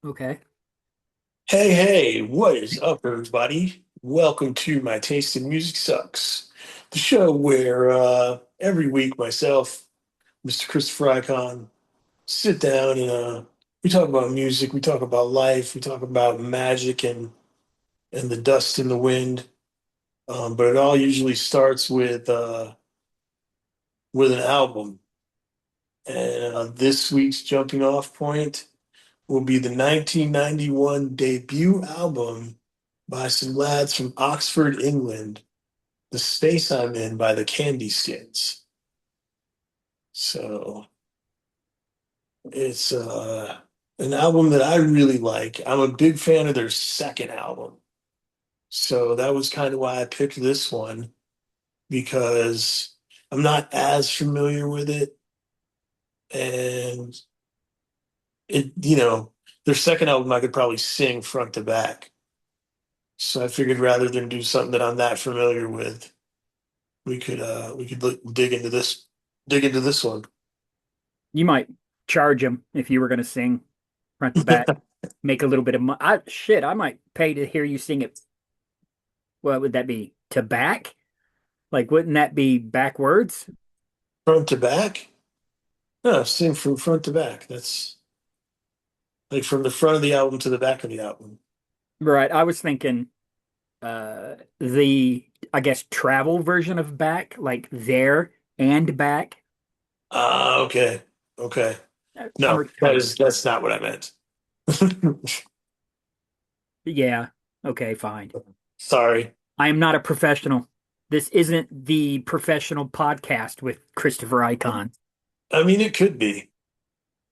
Okay. Hey, what is up, everybody? Welcome to My Taste in Music Sucks, the show where every week myself, Mr. Christopher Icon, sit down and we talk about music, we talk about life, we talk about magic and the dust in the wind. But it all usually starts with an album. And this week's jumping off point will be the 1991 debut album by some lads from Oxford, England, The Space I'm In by the Candy Skins. So it's an album that I really like. I'm a big fan of their second album. So that was kind of why I picked this one because I'm not as familiar with it. And their second album I could probably sing front to back. So I figured rather than do something that I'm not familiar with, we could dig into this one. You might charge them if you were going to sing front to back, make a little bit of money. I might pay to hear you sing it. What would that be? To back? Like, wouldn't that be backwards? Front to back? No, sing from front to back. That's like from the front of the album to the back of the album. Right. I was thinking the, I guess, travel version of back, like there and back. Ah, okay. Okay. I'm No, trying to, that's not what I meant. yeah. Okay, fine. Sorry. I am not a professional. This isn't the professional podcast with Christopher Icon. I mean, it could be.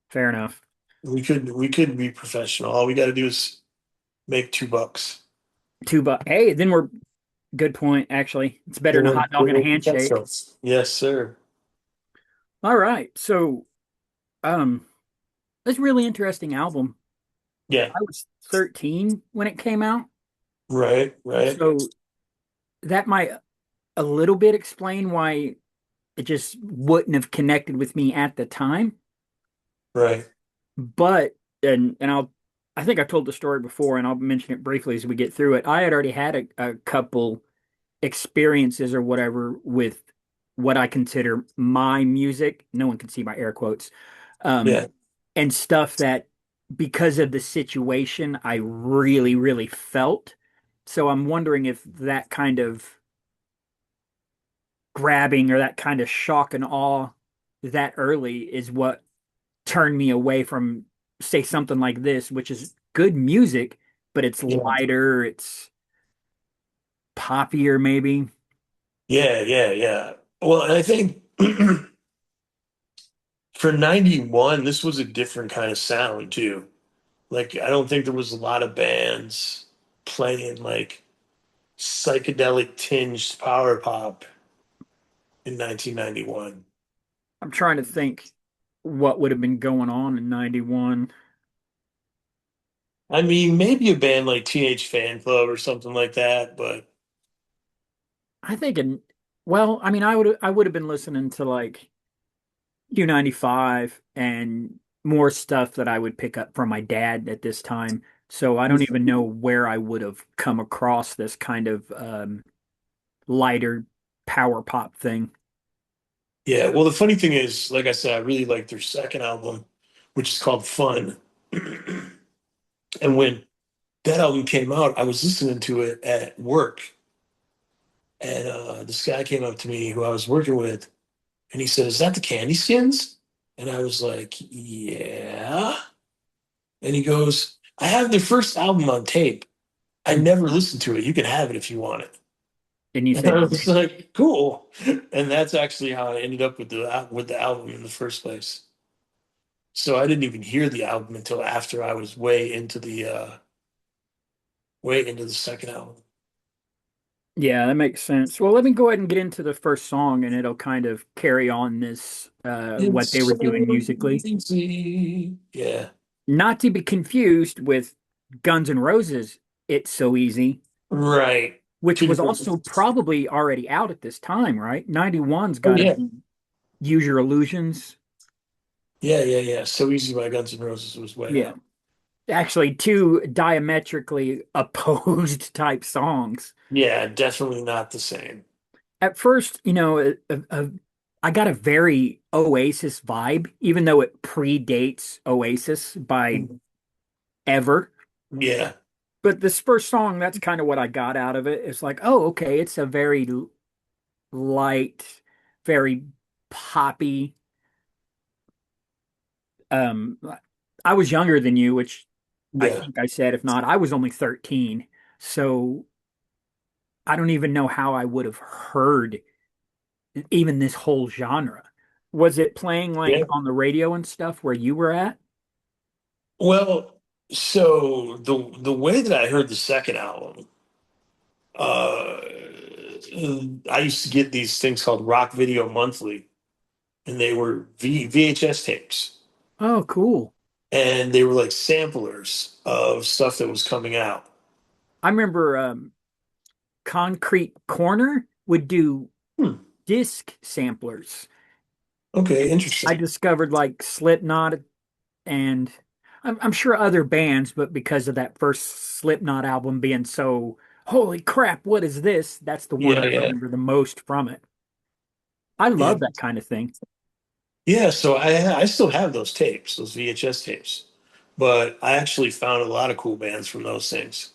Fair enough. We could be professional. All we got to do is make $2. $2. Hey, then we're good point, actually. It's better Then than a we're, hot dog then and a we're handshake. professionals. Yes, sir. All right. So, um, it's a really interesting album. Yeah. I was 13 when it came out. Right. Right. So that might a little bit explain why it just wouldn't have connected with me at the time. Right. But I think I told the story before and I'll mention it briefly as we get through it. I had already had a couple experiences or whatever with what I consider my music. No one can see my air quotes. Yeah. And stuff that because of the situation I really, really felt. So I'm wondering if that kind of grabbing or that kind of shock and awe that early is what turned me away from, say, something like this, which is good music, but it's Yeah. lighter, it's poppier, maybe. Yeah. Yeah. Yeah. Well, and I think for 91, this was a different kind of sound too. Like, I don't think there was a lot of bands playing like psychedelic tinged power pop in 1991. I'm trying to think what would have been going on in 91. I mean, maybe a band like Teenage Fan Club or something like that, but I think well, I mean, I would have been listening to like U95 and more stuff that I would pick up from my dad at this time. So I don't even know where I would have come across this kind of lighter power pop thing. yeah. Well, the funny thing is, like I said, I really liked their second album, which is called Fun. And when that album came out, I was listening to it at work, and this guy came up to me who I was working with, and he said, "Is that the Candy Skins?" And I was like, "Yeah." And he goes, "I have their first album on tape. I And never listened to it. You can have it if you want it." you And I said, was like, "Cool." And that's actually how I ended up with the album in the first place. So I didn't even hear the album until after I was way into the second album. yeah, that makes sense. Well, let me go ahead and get into the first song and it'll kind of carry on this what they It's were so doing musically. easy. Yeah. Not to be confused with Guns N' Roses' It's So Easy, Right. which Two was different. also probably already out at this time, right? 91's Oh got to yeah. be Use Your Illusions. Yeah, yeah, yeah. So Easy by Guns N' Roses was way Yeah. out. actually two diametrically opposed type songs. Yeah, definitely not the same. At first, I got a very Oasis vibe, even though it predates Oasis by ever. Yeah, But this first song, that's kind of what I got out of it. It's like, oh, okay, it's a very light, very poppy. Um, I was younger than you, which I yeah, think I said, if not, I was only 13. So I don't even know how I would have heard even this whole genre. Was it playing like yeah. on the radio and stuff where you were at? Well, so the way that I heard the second album, uh, I used to get these things called Rock Video Monthly, and they were VHS tapes, Oh, cool. and they were like samplers of stuff that was coming out. I remember Concrete Corner would do Hmm. disc samplers. Okay, I interesting. discovered like Slipknot and I'm sure other bands, but because of that first Slipknot album being so, holy crap, what is this? That's the one Yeah, I yeah, remember the most from it. I yeah, love that kind of thing. yeah. So I still have those tapes, those VHS tapes, but I actually found a lot of cool bands from those things.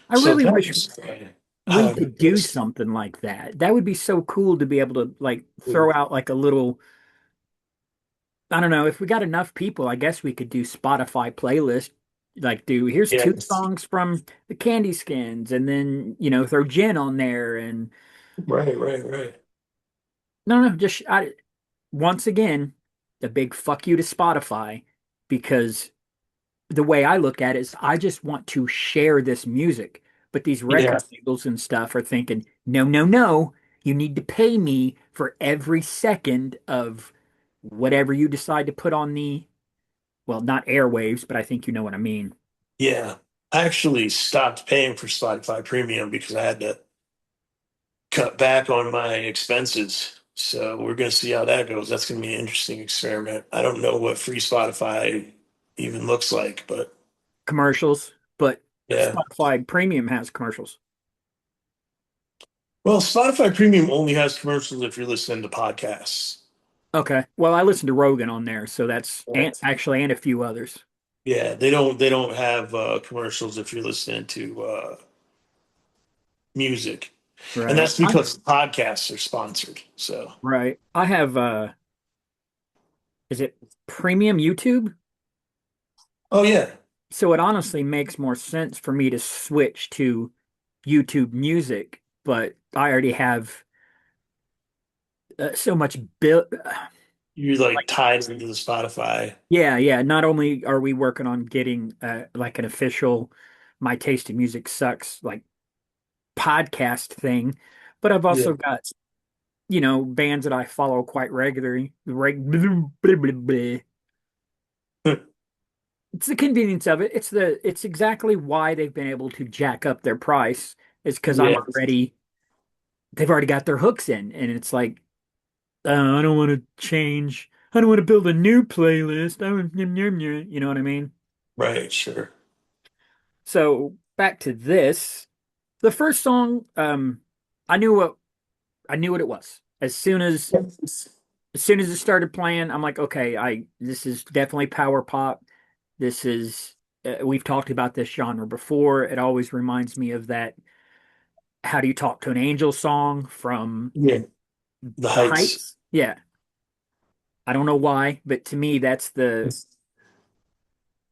I So really that wish was how we I could got do this. something like that. That would be so cool to be able to like throw out like a little, I don't know, if we got enough people, I guess we could do Spotify playlist. Like do here's Yeah, two songs from the Candy Skins and then, throw Jen on there and right, right, right. no, just once again, a big fuck you to Spotify because the way I look at it is I just want to share this music. But these Yeah, record labels and stuff are thinking, no, no, no, you need to pay me for every second of whatever you decide to put on the, well, not airwaves, but I think you know what I mean. yeah. I actually stopped paying for Spotify Premium because I had to cut back on my expenses. So we're going to see how that goes. That's going to be an interesting experiment. I don't know what free Spotify even looks like, but Commercials, but yeah. Spotify Premium has commercials. Well, Spotify Premium only has commercials if you're listening to podcasts. Okay. Well, I listen to Rogan on there, so that's Yeah. and actually and a few others. Yeah, they don't have commercials if you're listening to music. And Right. that's because podcasts are sponsored. So, Right. I have is it premium YouTube? oh yeah. So it honestly makes more sense for me to switch to YouTube Music, but I already have so much built. You're like Like, tied into the Spotify. yeah, yeah. Not only are we working on getting like an official My Taste in Music Sucks like podcast thing, but I've Yeah. also got bands that I follow quite regularly. It's the convenience of it. It's exactly why they've been able to jack up their price is because Yeah. they've already got their hooks in, and it's like, I don't want to change. I don't want to build a new playlist. You know what I mean? Right, sure. So back to this, the first song, I knew what I knew what it was. As soon as it started playing, I'm like, okay, I this is definitely power pop. This is we've talked about this genre before. It always reminds me of that How Do You Talk to an Angel song from Yeah. The The Heights. Heights. Yeah. I don't know why, but to me that's the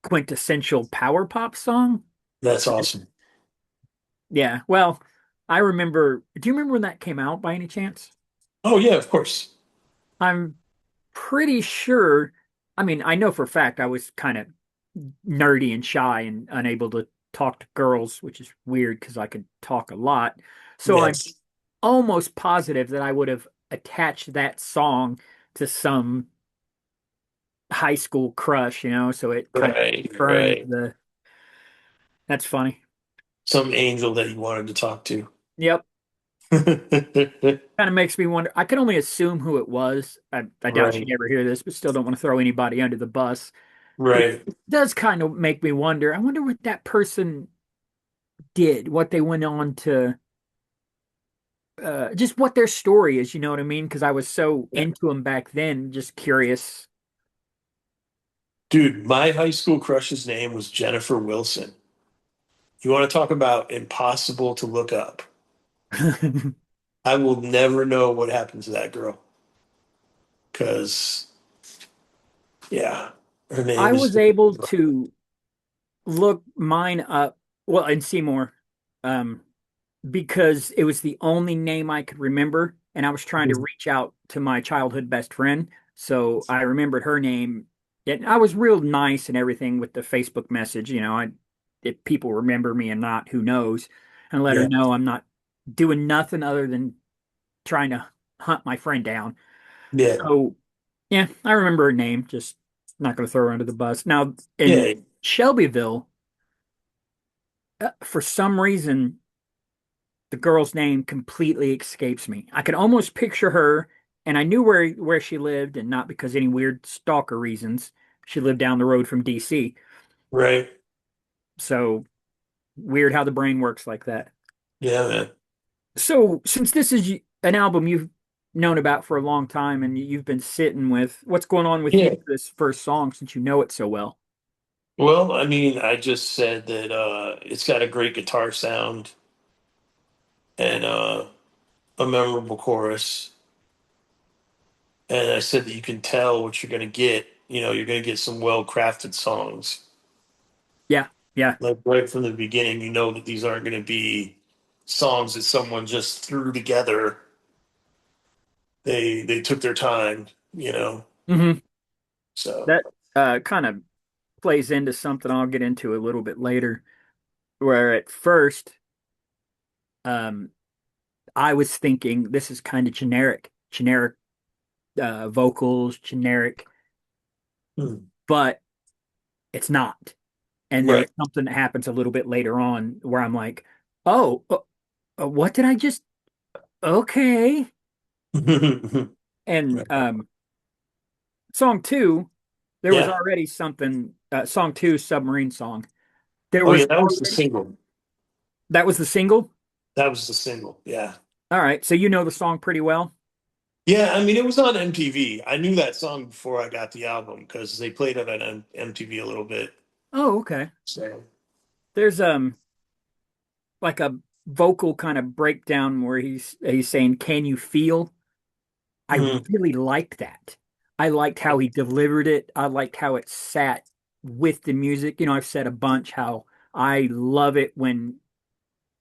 quintessential power pop song. That's awesome. Yeah. Well, I remember, do you remember when that came out by any chance? Oh yeah, of course. I'm pretty sure, I mean, I know for a fact I was kind of nerdy and shy and unable to talk to girls, which is weird because I could talk a lot. So I'm Yes. almost positive that I would have attached that song to some high school crush, so it kind of Right, confirmed right. that's funny. Some angel that you wanted to talk to. Yep. Kind of makes me wonder. I can only assume who it was. I doubt she'd Right, ever hear this, but still don't want to throw anybody under the bus. It Right. does kind of make me wonder. I wonder what that person did, what they went on to, just what their story is, you know what I mean? Because I was so Yeah. into them back then, just curious. Dude, my high school crush's name was Jennifer Wilson. You want to talk about impossible to look up? I will never know what happened to that girl because, yeah, her I name is. was able to look mine up, well, in Seymour, um, because it was the only name I could remember, and I was trying to reach out to my childhood best friend, so I remembered her name. And I was real nice and everything with the Facebook message, if people remember me and not, who knows, and let her Yeah, know I'm not doing nothing other than trying to hunt my friend down. yeah, So, yeah, I remember her name, just not going to throw her under the bus. Now, in yeah. Shelbyville, for some reason, the girl's name completely escapes me. I could almost picture her, and I knew where she lived, and not because any weird stalker reasons. She lived down the road from DC. Right. So weird how the brain works like that. Yeah, man. So since this is an album you've known about for a long time and you've been sitting with, what's going on with you Yeah. for this first song since you know it so well? Well, I mean, I just said that it's got a great guitar sound and a memorable chorus. And I said that you can tell what you're going to get. You know, you're going to get some well-crafted songs. Yeah, yeah. Like right from the beginning, you know that these aren't going to be songs that someone just threw together. They took their time, you know. Hmm. So, That kind of plays into something I'll get into a little bit later, where at first, um, I was thinking this is kind of generic vocals, generic, hmm, but it's not. And there was right. something that happens a little bit later on where I'm like, oh, what did I just? Okay. And song two, there was Yeah. already something. Song two, submarine song. There Oh was yeah, that was the already single. that was the single. That was the single. Yeah. All right, so you know the song pretty well. Yeah, I mean, it was on MTV. I knew that song before I got the album because they played it on MTV a little bit. Oh, okay. So, There's like a vocal kind of breakdown where he's saying, "Can you feel?" I mhm. really liked that. I liked how he delivered it. I liked how it sat with the music. I've said a bunch how I love it when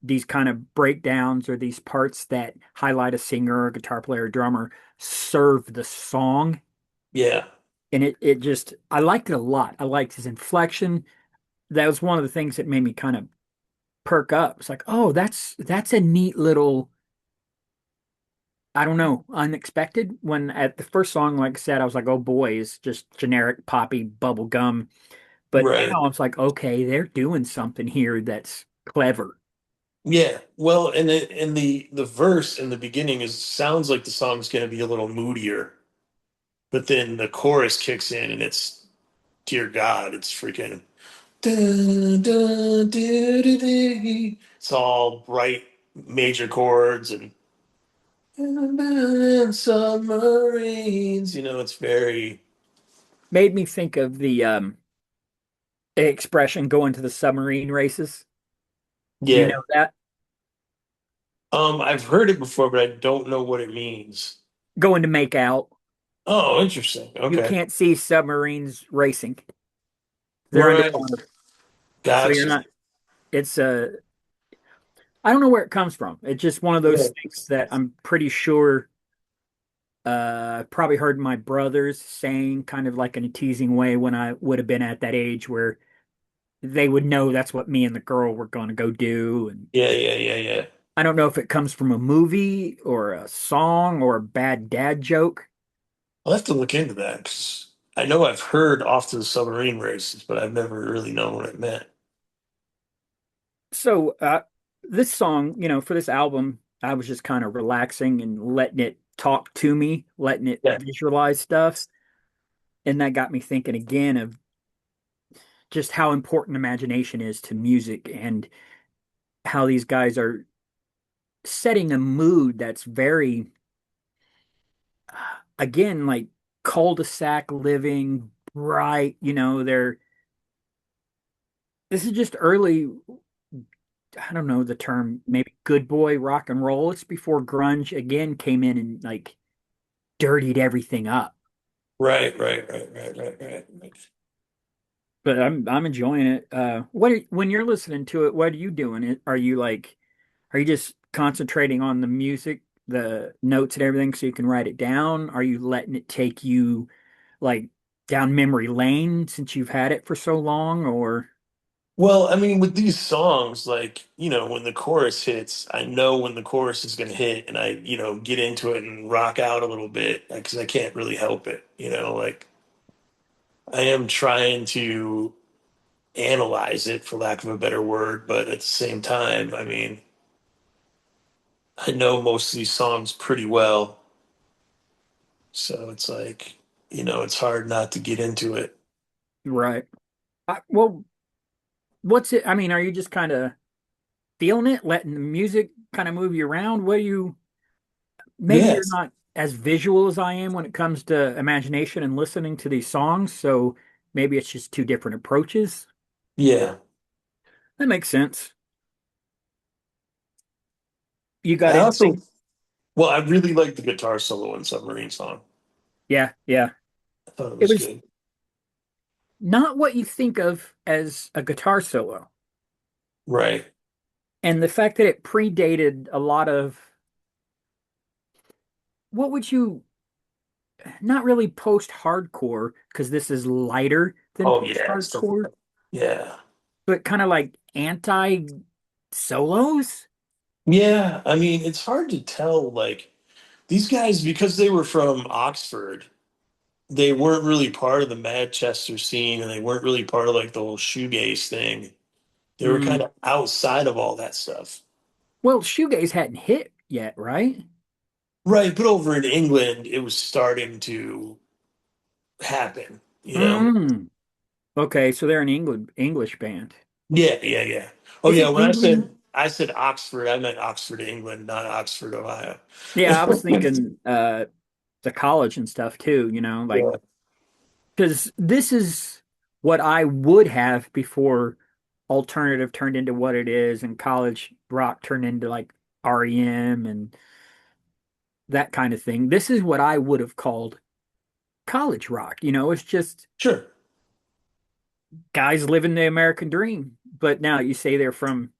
these kind of breakdowns or these parts that highlight a singer, a guitar player, a drummer serve the song. Yeah. And it just I liked it a lot. I liked his inflection. That was one of the things that made me kind of perk up. It's like, oh, that's a neat little, I don't know, unexpected. When at the first song, like I said, I was like, oh boy, it's just generic poppy bubble gum. But Right. now I was like, okay, they're doing something here that's clever. Yeah. Well, and the verse in the beginning is sounds like the song's going to be a little moodier, but then the chorus kicks in and it's dear God, it's freaking dun, dun, doo, doo, doo. It's all bright major chords and submarines. You know, it's very Made me think of the expression going to the submarine races. Do you yeah. know that? I've heard it before, but I don't know what it means. Going to make out. Oh, interesting. You Okay. can't see submarines racing. They're Right. underwater. So you're Gotcha. not, it's I don't know where it comes from. It's just one of those Yeah. things that I'm pretty sure probably heard my brothers saying kind of like in a teasing way when I would have been at that age where they would know that's what me and the girl were going to go do. And Yeah, yeah, yeah, yeah. I don't know if it comes from a movie or a song or a bad dad joke. I'll have to look into that 'cause I know I've heard off to the submarine races, but I've never really known what it meant. So this song, for this album, I was just kind of relaxing and letting it talk to me, letting it Yeah. visualize stuff. And that got me thinking again of just how important imagination is to music and how these guys are setting a mood that's very, again, like cul-de-sac living, bright, this is just early, I don't know the term, maybe good boy rock and roll. It's before grunge again came in and like dirtied everything up. Right, right, right, right, right, right, right. But I'm enjoying it. When you're listening to it, what are you doing? Are you just concentrating on the music, the notes and everything so you can write it down? Are you letting it take you like down memory lane since you've had it for so long or Well, I mean, with these songs, like, when the chorus hits, I know when the chorus is going to hit, and I get into it and rock out a little bit because I can't really help it. Like, I am trying to analyze it, for lack of a better word, but at the same time, I mean, I know most of these songs pretty well. So it's like, it's hard not to get into it. right? Well, what's it? I mean, are you just kind of feeling it, letting the music kind of move you around? Maybe you're Yes. not as visual as I am when it comes to imagination and listening to these songs, so maybe it's just two different approaches. Yeah. That makes sense. You got I also, anything? well, I really like the guitar solo in Submarine Song. Yeah, yeah. I thought it It was was good. not what you think of as a guitar solo. Right. And the fact that it predated a lot of what would you not really post-hardcore because this is lighter than Oh, yeah. Stuff like post-hardcore, that. Yeah. but kind of like anti solos. Yeah. I mean, it's hard to tell, like, these guys, because they were from Oxford, they weren't really part of the Manchester scene, and they weren't really part of like the whole shoegaze thing. They were kind Mm. of outside of all that stuff. Well, shoegaze hadn't hit yet, right? Right, but over in England, it was starting to happen. Mm. Okay, so they're an English band. Yeah, yeah, yeah. Oh Is yeah, it when I England? said I said Oxford, I meant Oxford, England, not Oxford, Ohio. Yeah, I was thinking the college and stuff too, like Yeah, because this is what I would have before alternative turned into what it is and college rock turned into like REM and that kind of thing. This is what I would have called college rock. It's just sure. guys living the American dream. But now you say they're from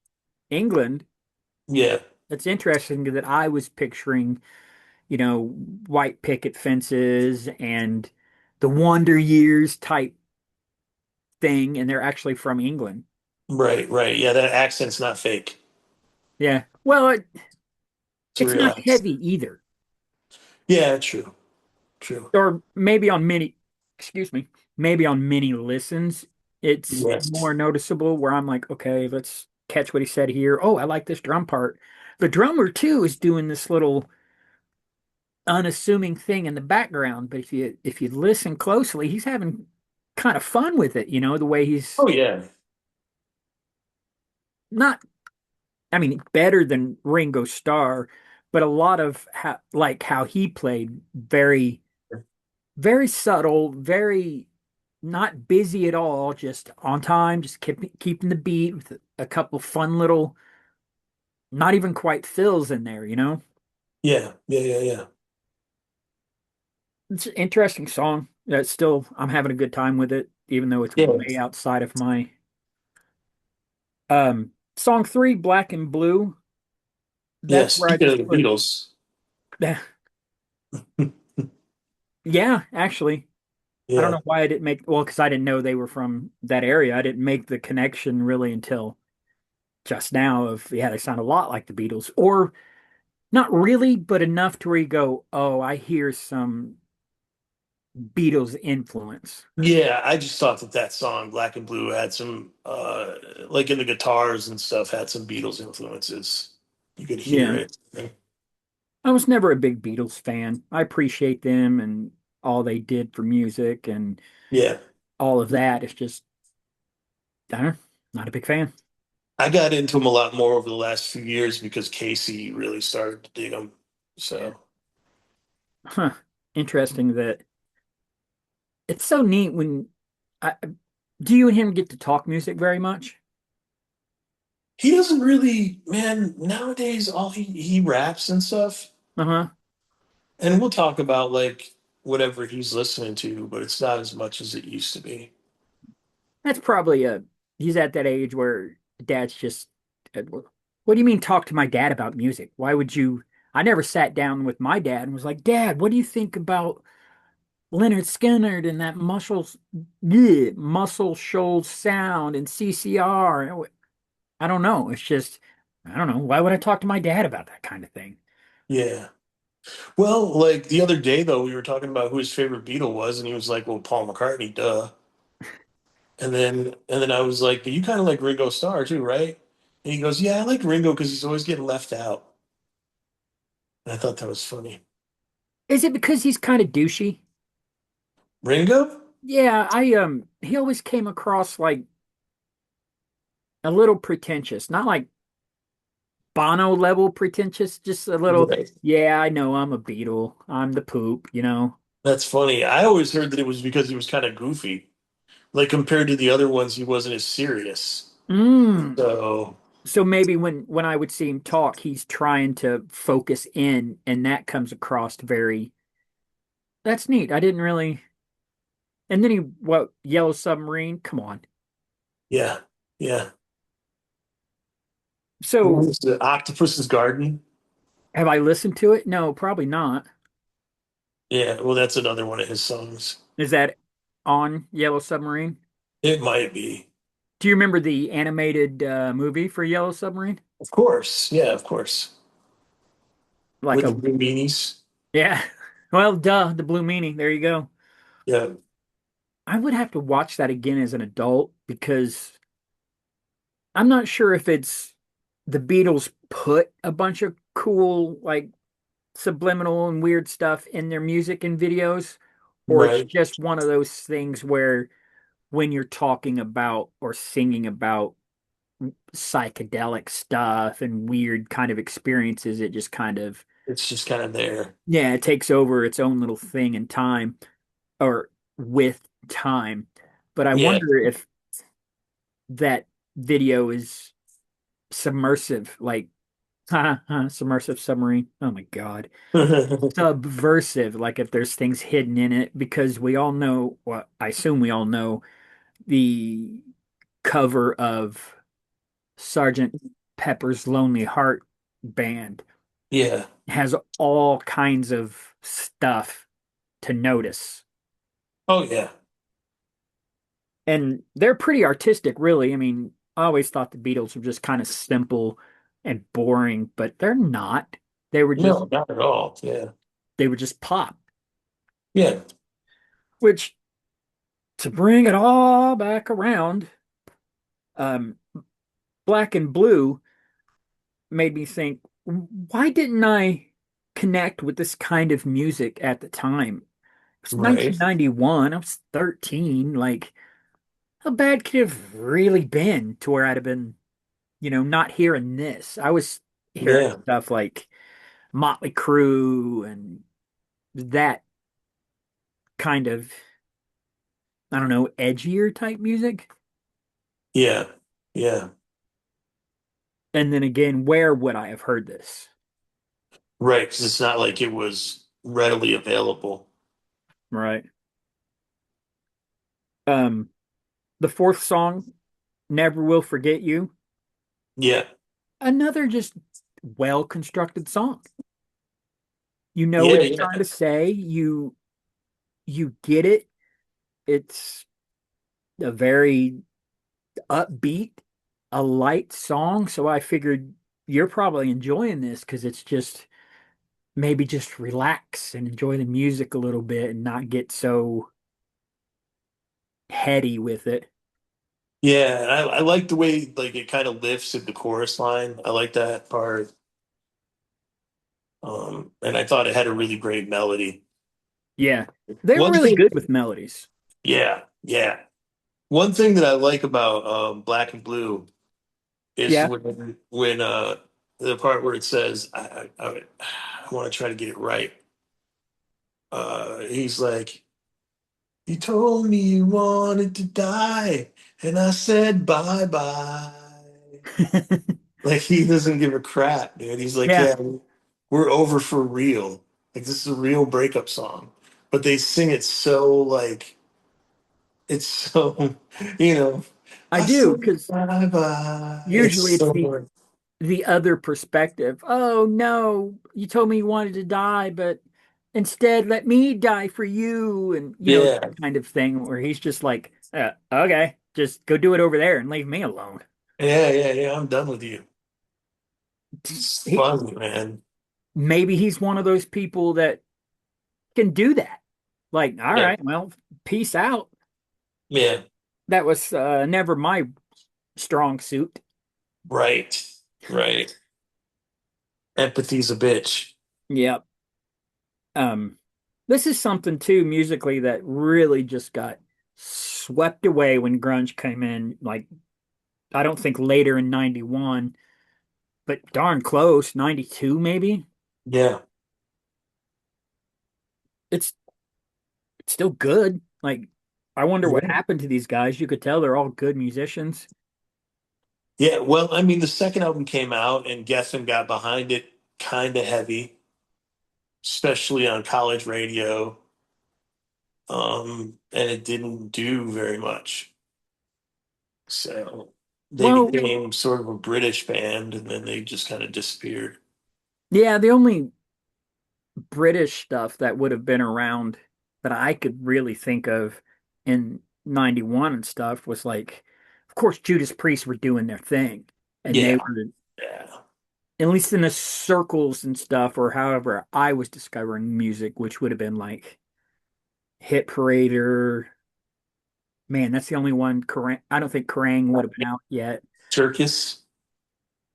England. Yeah, It's interesting that I was picturing, white picket fences and the Wonder Years type thing, and they're actually from England. right, right. Yeah, that accent's not fake. Yeah. Well, It's a it's real not accent. heavy either. Yeah, true, true. Or maybe on many, excuse me, maybe on many listens, it's Yes. more noticeable where I'm like, okay, let's catch what he said here. Oh, I like this drum part. The drummer too is doing this little unassuming thing in the background, but if you listen closely, he's having kind of fun with it, the way he's Oh yeah, not, I mean, better than Ringo Starr, but a lot of how he played very, very subtle, very not busy at all, just on time, just keeping the beat with a couple fun little, not even quite fills in there. yeah, yeah, yeah, yeah. It's an interesting song. Still, I'm having a good time with it, even though it's Yeah, way outside of my song three, Black and Blue. yeah. That's where I Speaking of just the put, Beatles, yeah, actually. I don't yeah, know why I didn't well, because I didn't know they were from that area. I didn't make the connection really until just now of, yeah, they sound a lot like the Beatles. Or not really, but enough to where you go, oh, I hear some Beatles influence. yeah. I just thought that song "Black and Blue" had some, like in the guitars and stuff, had some Beatles influences. You could hear Yeah. it. I was never a big Beatles fan. I appreciate them and all they did for music and Yeah, all of that. It's just I don't, not a big fan. I got into him a lot more over the last few years because Casey really started to dig him. Yeah. So Huh. Interesting that it's so neat when I do you and him get to talk music very much? he doesn't really, man, nowadays all he raps and stuff. Uh-huh. And we'll talk about like whatever he's listening to, but it's not as much as it used to be. That's probably he's at that age where dad's just what do you mean talk to my dad about music? Why would you I never sat down with my dad and was like, "Dad, what do you think about Leonard Skinner and that Muscle Shoals sound and CCR?" I don't know. It's just I don't know. Why would I talk to my dad about that kind of thing? Yeah. Well, like the other day though, we were talking about who his favorite Beatle was, and he was like, "Well, Paul McCartney, duh." And then I was like, "But you kind of like Ringo Starr too, right?" And he goes, "Yeah, I like Ringo because he's always getting left out." And I thought that was funny. Is it because he's kind of douchey? Ringo? Yeah, I he always came across like a little pretentious, not like Bono level pretentious, just a little, Right. yeah, I know I'm a Beatle. I'm the poop, you know. That's funny. I always heard that it was because he was kind of goofy. Like compared to the other ones, he wasn't as serious. Mm. So, So maybe when I would see him talk, he's trying to focus in, and that comes across very, that's neat. I didn't really. And then he, what, Yellow Submarine? Come on. yeah. Yeah. What So was the Octopus's Garden? have I listened to it? No, probably not. Yeah, well, that's another one of his songs. Is that on Yellow Submarine? It might be. Do you remember the animated movie for Yellow Submarine? Of course. Yeah, of course. Like With the a, blue meanies. yeah. Well, duh, the Blue Meanie. There you go. Yeah. I would have to watch that again as an adult because I'm not sure if it's the Beatles put a bunch of cool, like subliminal and weird stuff in their music and videos, or it's Right. just one of those things where when you're talking about or singing about psychedelic stuff and weird kind of experiences, it just kind of, It's just kind of there. yeah, it takes over its own little thing in time or with time. But I Yeah. wonder if that video is submersive, like submersive submarine. Oh my God. Subversive, like if there's things hidden in it, because we all know, well, I assume we all know the cover of Sergeant Pepper's Lonely Heart Band Yeah. has all kinds of stuff to notice. Oh, yeah. And they're pretty artistic, really. I mean, I always thought the Beatles were just kind of simple and boring, but they're not. They were just No, not at all. Yeah. they were just pop, Yeah. which to bring it all back around, um, Black and Blue made me think, why didn't I connect with this kind of music at the time? It was Right. 1991. I was 13. Like, how bad could it have really been to where I'd have been, not hearing this? I was hearing Yeah. stuff like Motley Crue and that kind of, I don't know, edgier type music. Yeah. Yeah. And then again, where would I have heard this? Right. Because it's not like it was readily available. Right. Um, the fourth song, Never Will Forget You, Yeah. another just well constructed song. You know what Yeah. it's trying Yeah. to say. You get it. It's a very upbeat, a light song. So I figured you're probably enjoying this because it's just maybe just relax and enjoy the music a little bit and not get so heady with it. Yeah. I like the way like it kind of lifts at the chorus line. I like that part. And I thought it had a really great melody. Yeah. They were One really thing, good with melodies. yeah, yeah. One thing that I like about Black and Blue is Yeah. when the part where it says I want to try to get it right. He's like, "You told me you wanted to die, and I said bye bye." Like he doesn't give a crap, dude. He's like, Yeah, "Yeah, we're over for real. Like this is a real breakup song." But they sing it so like it's so you know. I I do said because bye bye. It's usually it's so the other perspective. Oh no, you told me you wanted to die, but instead let me die for you, and yeah. that kind of thing where he's just like, okay, just go do it over there and leave me alone. Yeah. I'm done with you. It's He, fun, man. maybe he's one of those people that can do that. Like, all Yeah. right, well, peace out. Yeah. That was never my strong suit. Right. Right. Empathy's a bitch. Yep. Um, this is something too musically that really just got swept away when grunge came in. Like, I don't think later in 91, but darn close, 92 maybe. Yeah. It's it's still good. Like, I wonder what Yeah. happened to these guys. You could tell they're all good musicians. Yeah. Well, I mean, the second album came out and Geffen got behind it kind of heavy, especially on college radio. And it didn't do very much. So they Well, became sort of a British band and then they just kind of disappeared. yeah, the only British stuff that would have been around that I could really think of in 91 and stuff was like, of course, Judas Priest were doing their thing. And they Yeah. were, Yeah. at least in the circles and stuff, or however I was discovering music, which would have been like Hit Parader. Man, that's the only one. I don't think Kerrang would have been out yet. Circus.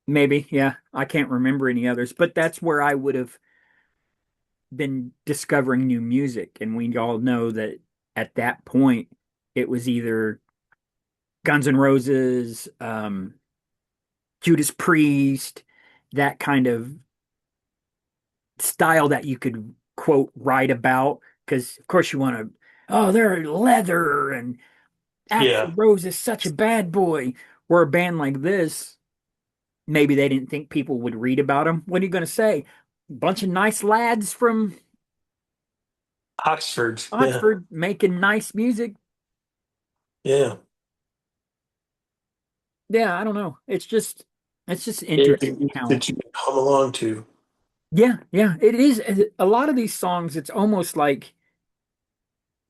Maybe, yeah. I can't remember any others, but that's where I would have been discovering new music. And we all know that at that point, it was either Guns N' Roses, Judas Priest, that kind of style that you could quote write about. Because, of course, you want to, oh, they're leather and Axl Yeah. Rose is such a bad boy. Where a band like this, maybe they didn't think people would read about them. What are you going to say? Bunch of nice lads from Oxford. Yeah. Oxford making nice music. Yeah. Yeah, I don't know. It's just It, interesting how that you can come along to. yeah, it is a lot of these songs, it's almost like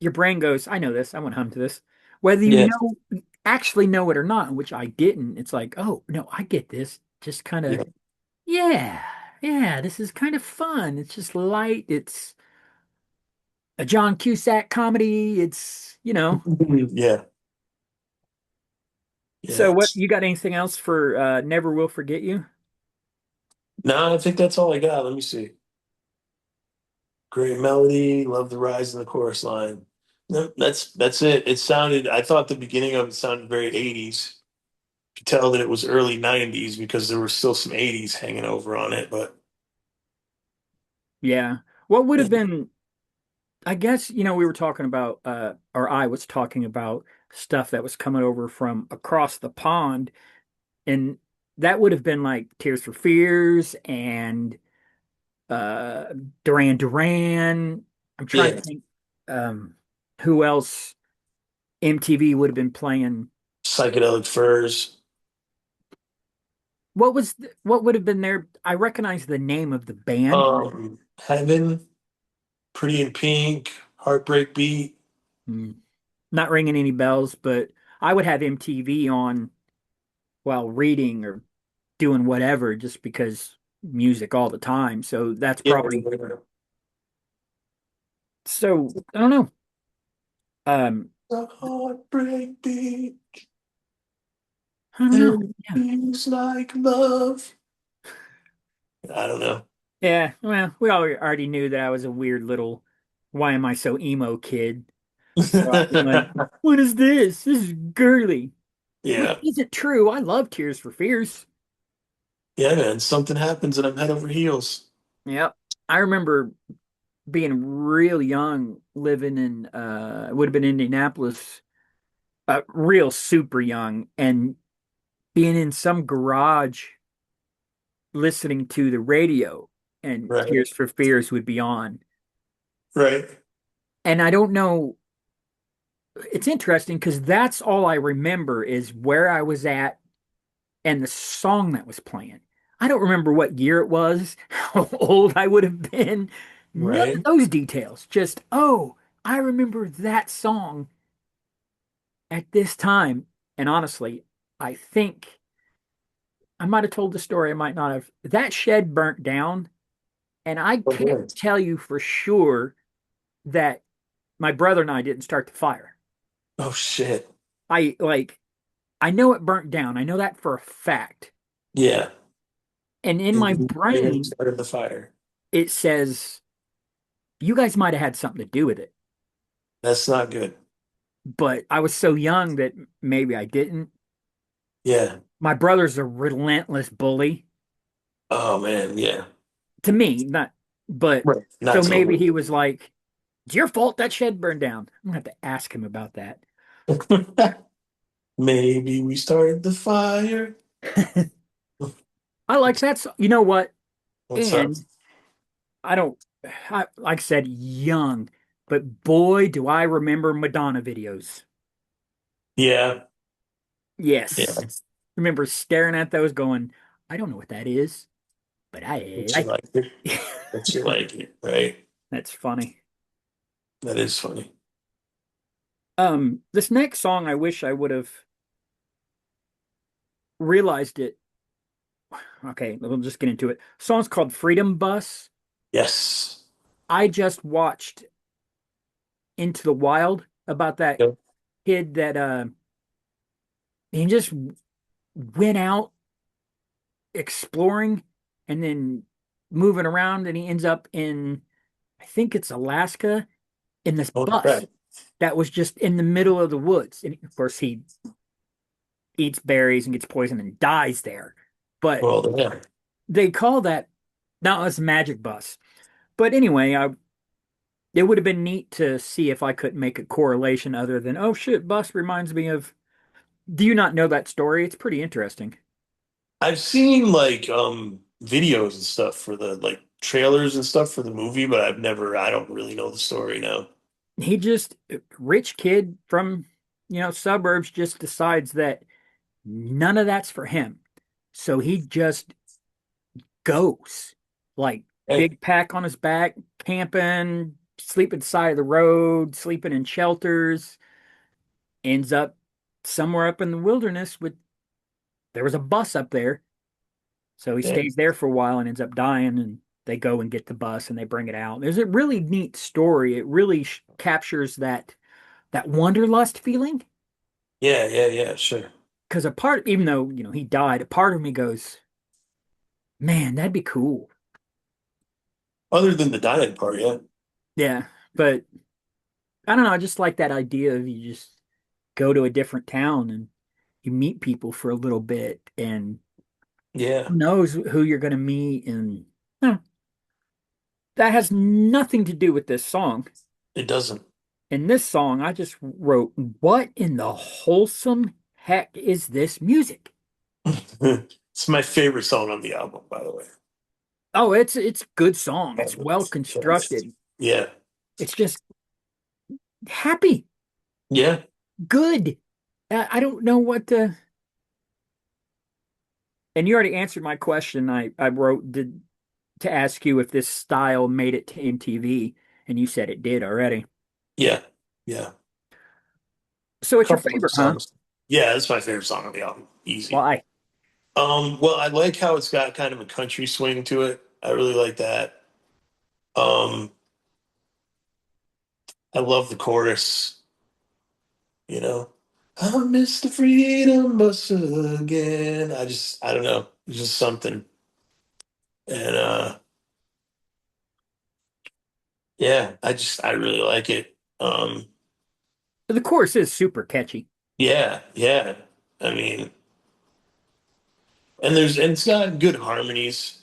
your brain goes, I know this, I want to hum to this. Whether you Yeah. actually know it or not, which I didn't, it's like, oh no, I get this. Just kind of Yeah. yeah, yeah, this is kind of fun. It's just light, it's a John Cusack comedy, it's. Yeah. So Yeah. what you got anything else for Never Will Forget You? No, I think that's all I got. Let me see. Great melody, love the rise in the chorus line. No, that's it. It sounded, I thought the beginning of it sounded very 80s. You could tell that it was early 90s because there were still some 80s hanging over on it, but Yeah. What would have been I guess, we were talking about, or I was talking about stuff that was coming over from across the pond, and that would have been like Tears for Fears and uh, Duran Duran. I'm trying to yeah, think, um, who else MTV would have been playing. psychedelic furs, What would have been there? I recognize the name of the band. heaven, pretty in pink, heartbreak beat. Hmm. Not ringing any bells, but I would have MTV on while reading or doing whatever just because music all the time. So that's Yeah, probably so I don't know. Um, the heartbreak beat I don't know. and Yeah. feels like love. I don't know. Yeah. Well, we all already knew that I was a weird little why am I so emo kid. So I'd be like, what is this? This is girly. Which Yeah. isn't true. I love Tears for Fears. Yeah, man. Something happens and I'm head over heels. Yep. I remember being real young, living in it would have been Indianapolis, real super young, and being in some garage listening to the radio and Right. Tears for Fears would be on. Right. And I don't know, it's interesting because that's all I remember is where I was at and the song that was playing. I don't remember what year it was, how old I would have been. None of Right. those details. Just, oh, I remember that song at this time. And honestly, I think I might have told the story, I might not have. That shed burnt down, and I Oh, can't man. tell you for sure that my brother and I didn't start the fire. Oh, shit. I like, I know it burnt down. I know that for a fact. Yeah. And in my You maybe brain, started the fire. it says, you guys might have had something to do with it. That's not good. But I was so young that maybe I didn't. Yeah. My brother's a relentless bully Oh, man. Yeah. to me, not, but Right. so Not maybe totally. he was like, it's your fault that shed burned down. I'm gonna have to ask him about that. Maybe we started the fire. I like that. You know what? What's up? And I don't, like I said, young, but boy, do I remember Madonna videos. Yeah. Yes. Yeah. Remember staring at those going, I don't know what that is, but I But you like like it. it. But you like it, right? That's funny. That is funny. This next song, I wish I would have realized it. Okay, we'll just get into it. Song's called Freedom Bus. Yes. I just watched Into the Wild about that Yep. kid that he just went out exploring and then moving around and he ends up in I think it's Alaska in this Oh, bus crap. that was just in the middle of the woods. And of course he eats berries and gets poisoned and dies there. But Well, yeah. they call that now it's a magic bus. But anyway, it would have been neat to see if I could make a correlation other than, oh shit, bus reminds me of. Do you not know that story? It's pretty interesting. I've seen like videos and stuff for the like trailers and stuff for the movie, but I don't really know the story now. He just, rich kid from, suburbs just decides that none of that's for him. So he just goes like Hey, big pack on his back, camping, sleeping side of the road, sleeping in shelters, ends up somewhere up in the wilderness with there was a bus up there. So he hey. stays there for a while and ends up dying and they go and get the bus and they bring it out. There's a really neat story. It really captures that wanderlust feeling Yeah, yeah, yeah, sure. because a part even though, he died, a part of me goes, "Man, that'd be cool." Other than the dying part, yeah. Yeah, but I don't know, I just like that idea of you just go to a different town and you meet people for a little bit and Yeah, who knows who you're going to meet and huh, that has nothing to do with this song. it doesn't. In this song, I just wrote, "What in the wholesome heck is this music?" It's my favorite song on the album, by the way. Oh, it's a good song. It's well constructed. Yeah. It's just happy, Yeah. good. I don't know what to. And you already answered my question. I wrote to ask you if this style made it to MTV, and you said it did already. Yeah. Yeah. So it's your Couple of favorite, huh? songs. Yeah, that's my favorite song on the album. Easy. Why? Well, I like how it's got kind of a country swing to it. I really like that. Um, I love the chorus, you know. I miss the freedom bus again. I don't know. It's just something. And yeah, I really like it. The chorus is super catchy. Yeah, yeah. I mean, and it's got good harmonies.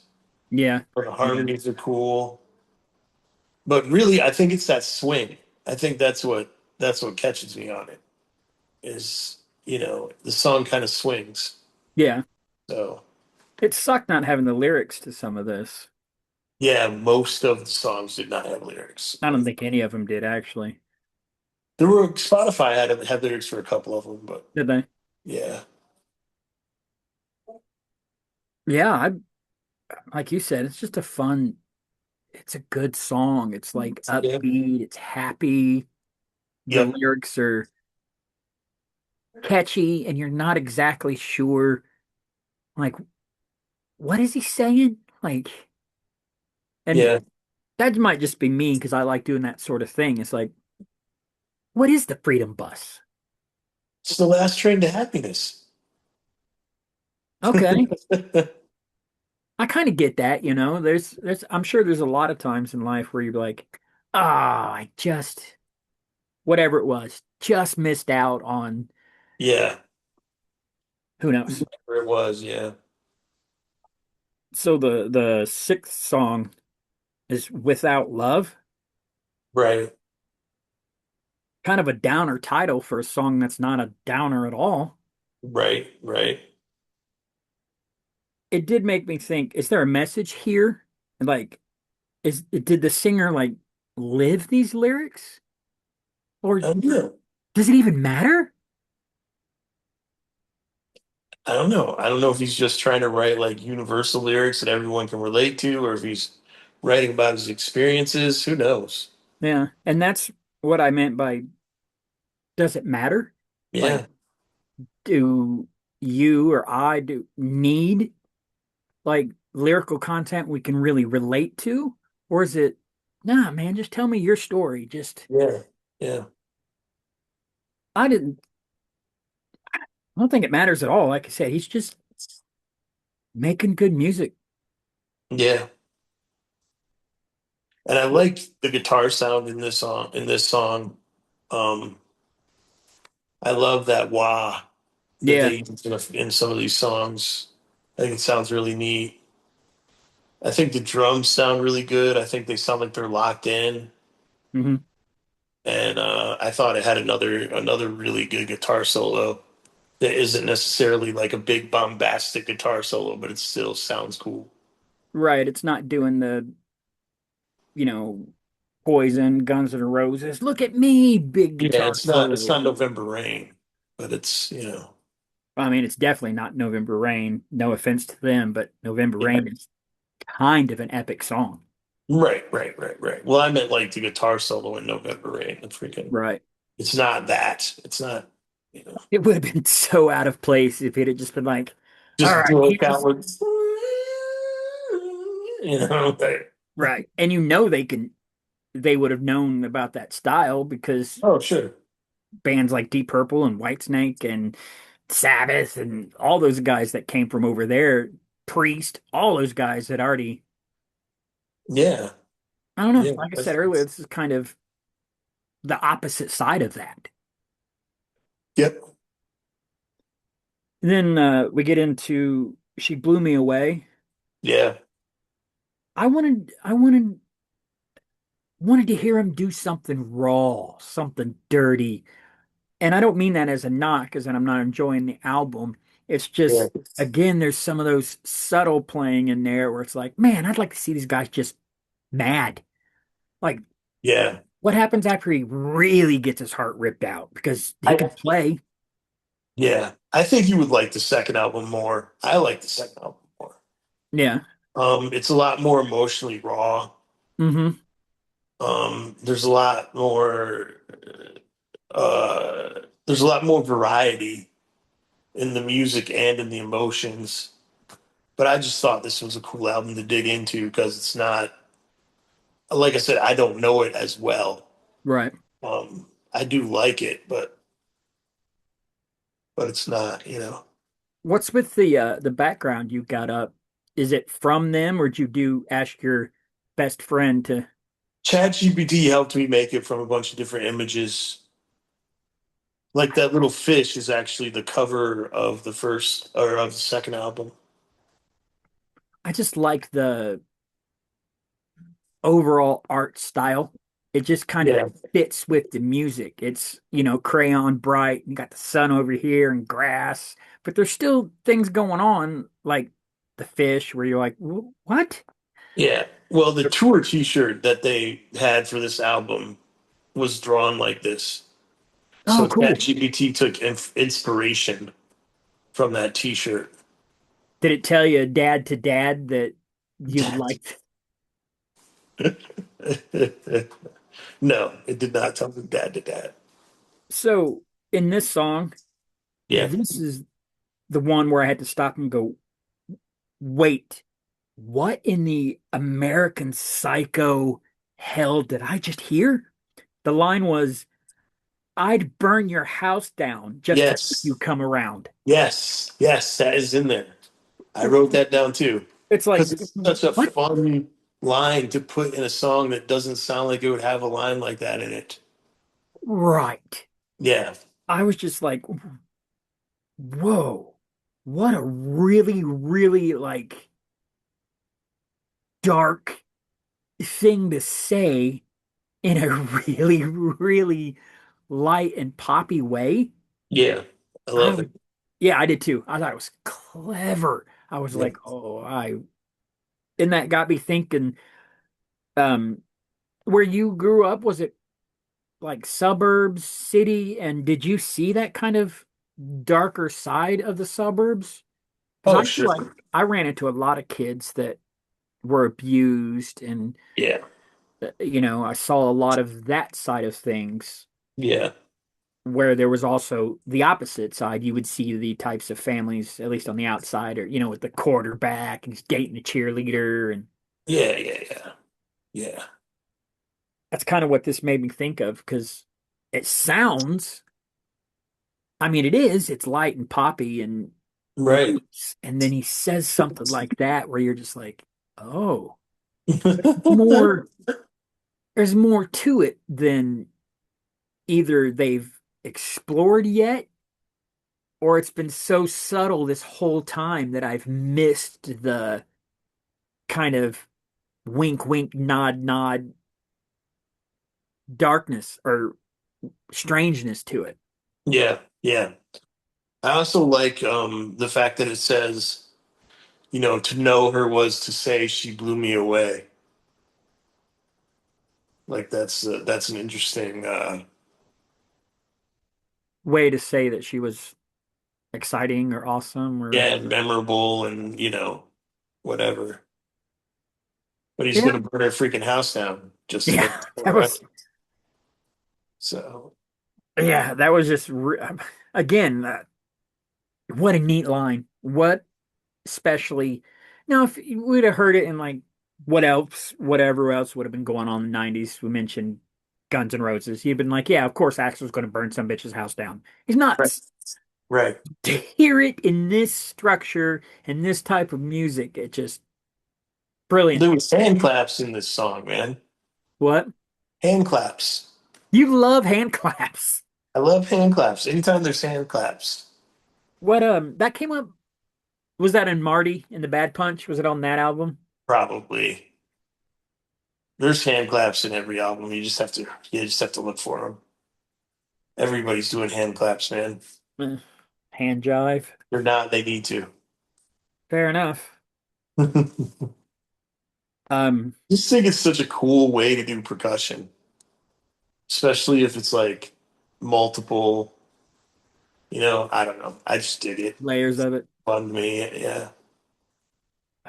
Yeah. The Yeah. harmonies are cool. But really, I think it's that swing. I think that's what catches me on it is, the song kind of swings. Yeah. So It sucked not having the lyrics to some of this. yeah, most of the songs did not have lyrics. I don't think any of them did actually. There were Spotify had lyrics for a couple of them, but Did they? yeah, Yeah, like you said, it's just a fun, it's a good song. It's like yeah, upbeat, it's happy. The yep, lyrics are catchy and you're not exactly sure like what is he saying? Like, and yeah. that might just be me because I like doing that sort of thing. It's like, what is the Freedom Bus? It's the last train to happiness. Okay. I kind of get that, you know. I'm sure there's a lot of times in life where you're like, I just whatever it was, just missed out on Yeah, who knows. whatever it was. Yeah, So the sixth song is Without Love, right, kind of a downer title for a song that's not a downer at all. right, right. It did make me think, is there a message here? Like, did the singer like live these lyrics? Or I don't know. does it even matter? I don't know. I don't know if he's just trying to write like universal lyrics that everyone can relate to, or if he's writing about his experiences. Who knows? Yeah. And that's what I meant by does it matter? Like, Yeah, do you or I do need like lyrical content we can really relate to? Or is it, nah, man, just tell me your story. Just, yeah, yeah, I didn't, I don't think it matters at all. Like I said, he's just making good music. yeah. And I like the guitar sound in this song. In this song, um, I love that wah that Yeah. they use in some of these songs. I think it sounds really neat. I think the drums sound really good. I think they sound like they're locked in. Hmm. And I thought it had another really good guitar solo that isn't necessarily like a big bombastic guitar solo, but it still sounds cool. Right. It's not doing the, you know, Poison, Guns N' Roses. Look at me, big Yeah, guitar solo. it's not November Rain, but it's I mean, it's definitely not November Rain. No offense to them, but November yeah. Rain is kind of an epic song. Right, right, right, right. Well, I meant like the guitar solo in November Rain. The freaking Right. it's not that. It's not, you know, It would have been so out of place if it had just been like, all just right, do it here's outward. Like, right. And they would have known about that style because oh, sure. bands like Deep Purple and Whitesnake and Sabbath and all those guys that came from over there, Priest, all those guys had already, Yeah, I don't know, yeah. like I said earlier, this is kind of the opposite side of that. Yep. And then we get into She Blew Me Away. Yeah. I wanted to hear him do something raw, something dirty. And I don't mean that as a knock, because I'm not enjoying the album. It's Yeah. just, again, there's some of those subtle playing in there where it's like, man, I'd like to see these guys just mad. Like, Yeah. what happens after he really gets his heart ripped out? Because he I can play. yeah. I think you would like the second album more. I like the second album more. Yeah. It's a lot more emotionally raw. Hmm. There's a lot more there's a lot more variety in the music and in the emotions. But I just thought this was a cool album to dig into because it's not, like I said, I don't know it as well. Right. I do like it, but it's not, What's with the background you got up? Is it from them, or did you do ask your best friend to? ChatGPT helped me make it from a bunch of different images. Like that little fish is actually the cover of the first or of the second album. I just like the overall art style. It just kind of Yeah. fits with the music. It's, crayon bright. You got the sun over here and grass, but there's still things going on like the fish where you're like, What?" Yeah. Well, the tour T-shirt that they had for this album was drawn like this. Oh, So cool. ChatGPT took inspiration from that T-shirt. Did it tell you dad to dad that you would like? No, it did not tell me dad to dad. So in this song, Yeah. this is the one where I had to stop and go, wait, what in the American Psycho hell did I just hear? The line was, I'd burn your house down just to make you Yes. come around. Yes. Yes. That is in there. I wrote that down too. It's like, Because it's such a what? fun line to put in a song that doesn't sound like it would have a line like that in it. Right. Yeah. I was just like, whoa, what a really, really like dark thing to say in a really, really light and poppy way. Yeah. I I love was, it. yeah, I did too. I thought it was clever. I was Yeah. like, and that got me thinking, um, where you grew up, was it like suburbs, city, and did you see that kind of darker side of the suburbs? Because Oh, I feel sure. like I ran into a lot of kids that were abused, and Yeah. I saw a lot of that side of things. Yeah. Where there was also the opposite side. You would see the types of families, at least on the outside, or with the quarterback and he's dating the cheerleader, and Yeah. Yeah. Yeah. Yeah. that's kind of what this made me think of because it sounds. I mean, it's light and poppy and Right. nice, and then he says something like that where you're just like, oh, more. There's more to it than either they've explored yet or it's been so subtle this whole time that I've missed the kind of wink, wink, nod, nod darkness or strangeness to it. Yeah. Yeah. I also like the fact that it says, to know her was to say she blew me away. Like that's an interesting Way to say that she was exciting or awesome or yeah, memorable and whatever. But he's yeah, gonna burn her freaking house down just to make yeah, it all that right. was So yeah, that was just again, what a neat line. What especially now if we'd have heard it in like whatever else would have been going on in the 90s. We mentioned Guns N' Roses. He'd been like, yeah, of course Axel's going to burn some bitch's house down. He's right, nuts. right. To hear it in this structure and this type of music, it just brilliant. There was hand claps in this song, man. What? Hand claps. You love hand claps. I love hand claps. Anytime there's hand claps, What that came up, was that in Marty in the Bad Punch? Was it on that album? probably. There's hand claps in every album. You just have to look for them. Everybody's doing hand claps, man. Eh, hand jive. They're not. They need to. Fair enough. Um, Just think it's such a cool way to do percussion, especially if it's like multiple. I don't know. I just did it. layers of it. Fun to me. Yeah.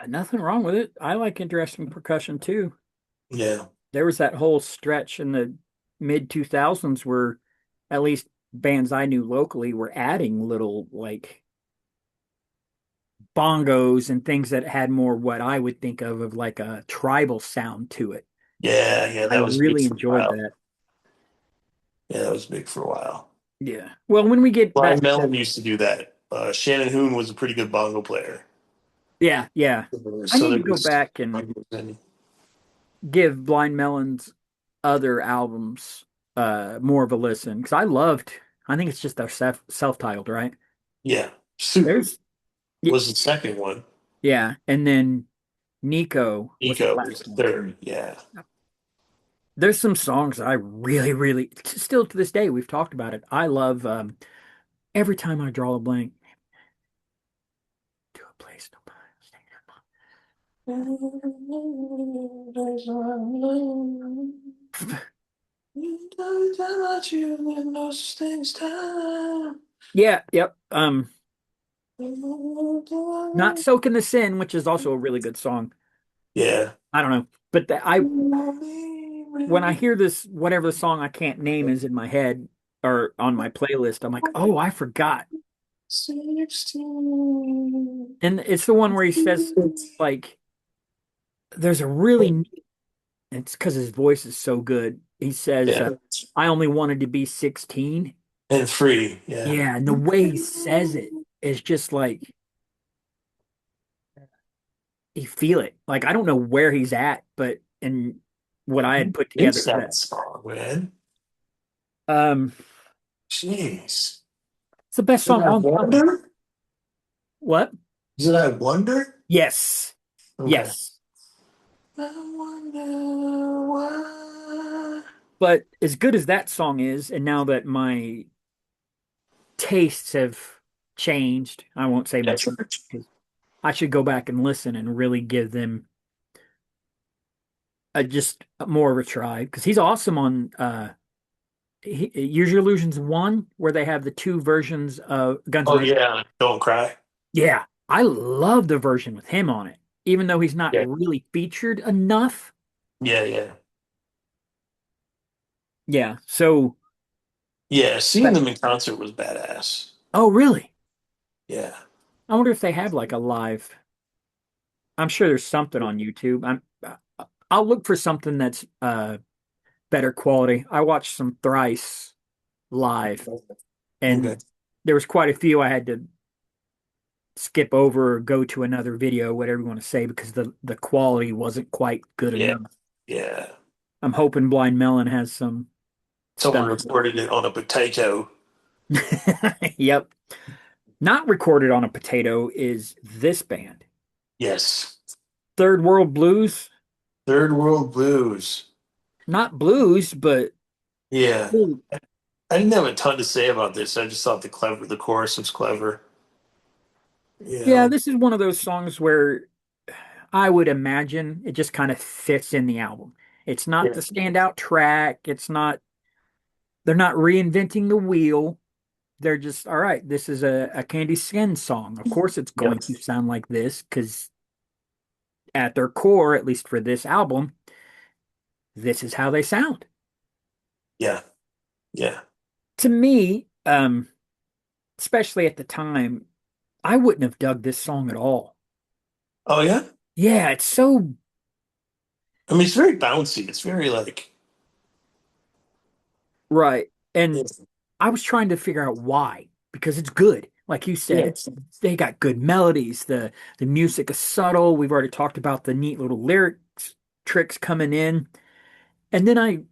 Nothing wrong with it. I like interesting percussion too. Yeah. There was that whole stretch in the mid 2000s where at least bands I knew locally were adding little like bongos and things that had more what I would think of like a tribal sound to it. Yeah. Yeah. I That was big really for a enjoyed while. that. Yeah. That was big for a while. Yeah. Well, when we get back Blind to that, Melon used to do that. Shannon Hoon was a pretty good bongo player. yeah, yeah. I So need there to go was. back and give Blind Melon's other albums more of a listen because I loved I think it's just their self-titled, right? Yeah. Soup There's y- was the second one. yeah, and then Nico was the Ego was last the one. third. Yeah. There's some songs I really, really still to this day we've talked about it. I love every time I draw a blank to a place nobody. Yeah, yep. Not Soaking the Sin, which is also a really good song. Yeah. I don't know, but I when I hear this, whatever the song I can't name is in my head or on my playlist, I'm like, oh, I forgot. 16. And it's the one where he says, like, there's a really, it's because his voice is so good. He says, Yeah. I only wanted to be 16. And free. Yeah. Yeah, and the way he says it is just like you feel it. Like I don't know where he's at, but in what I had put together It's for that that. song, man. Um, Jeez. it's the best Is it song I on the album. Wonder? What? Is it I Wonder? Yes. Okay. Yes. I wonder why. But as good as that song is, and now that my tastes have changed, I won't say That's much because I should go back and listen and really give them just more of a try because he's awesome on Use Your Illusions 1, where they have the two versions of Guns N' Oh Roses. yeah. Don't cry. Yeah, I love the version with him on it, even though he's not Yeah. really featured enough. Yeah, yeah. Yeah, so, Yeah, seeing them in concert was badass. oh, really? Yeah. I wonder if they have like a live. I'm sure there's something on YouTube. I'll look for something that's better quality. I watched some Thrice live, Okay. and there was quite a few I had to skip over or go to another video, whatever you want to say, because the quality wasn't quite good Yeah. enough. Yeah. I'm hoping Blind Melon has some Someone stuff. recorded it on a potato. Yep. Not recorded on a potato is this band. Yes. Third World Blues. Third World Blues. Not blues, but Yeah. I didn't have a ton to say about this. I just thought the chorus was clever. You yeah, know. this is one of those songs where I would imagine it just kind of fits in the album. It's not Yeah. the standout track. They're not reinventing the wheel. They're just, all right, this is a Candy Skin song. Of course, it's Yeah. going to sound like this because at their core, at least for this album, this is how they sound. Yeah. Yeah. To me, especially at the time, I wouldn't have dug this song at all. Oh yeah. Yeah, it's so I mean, it's very bouncy. It's very like. right. Yeah. And I was trying to figure out why, because it's good. Like you said, Yeah. it's they got good melodies. The music is subtle. We've already talked about the neat little lyrics tricks coming in. And then I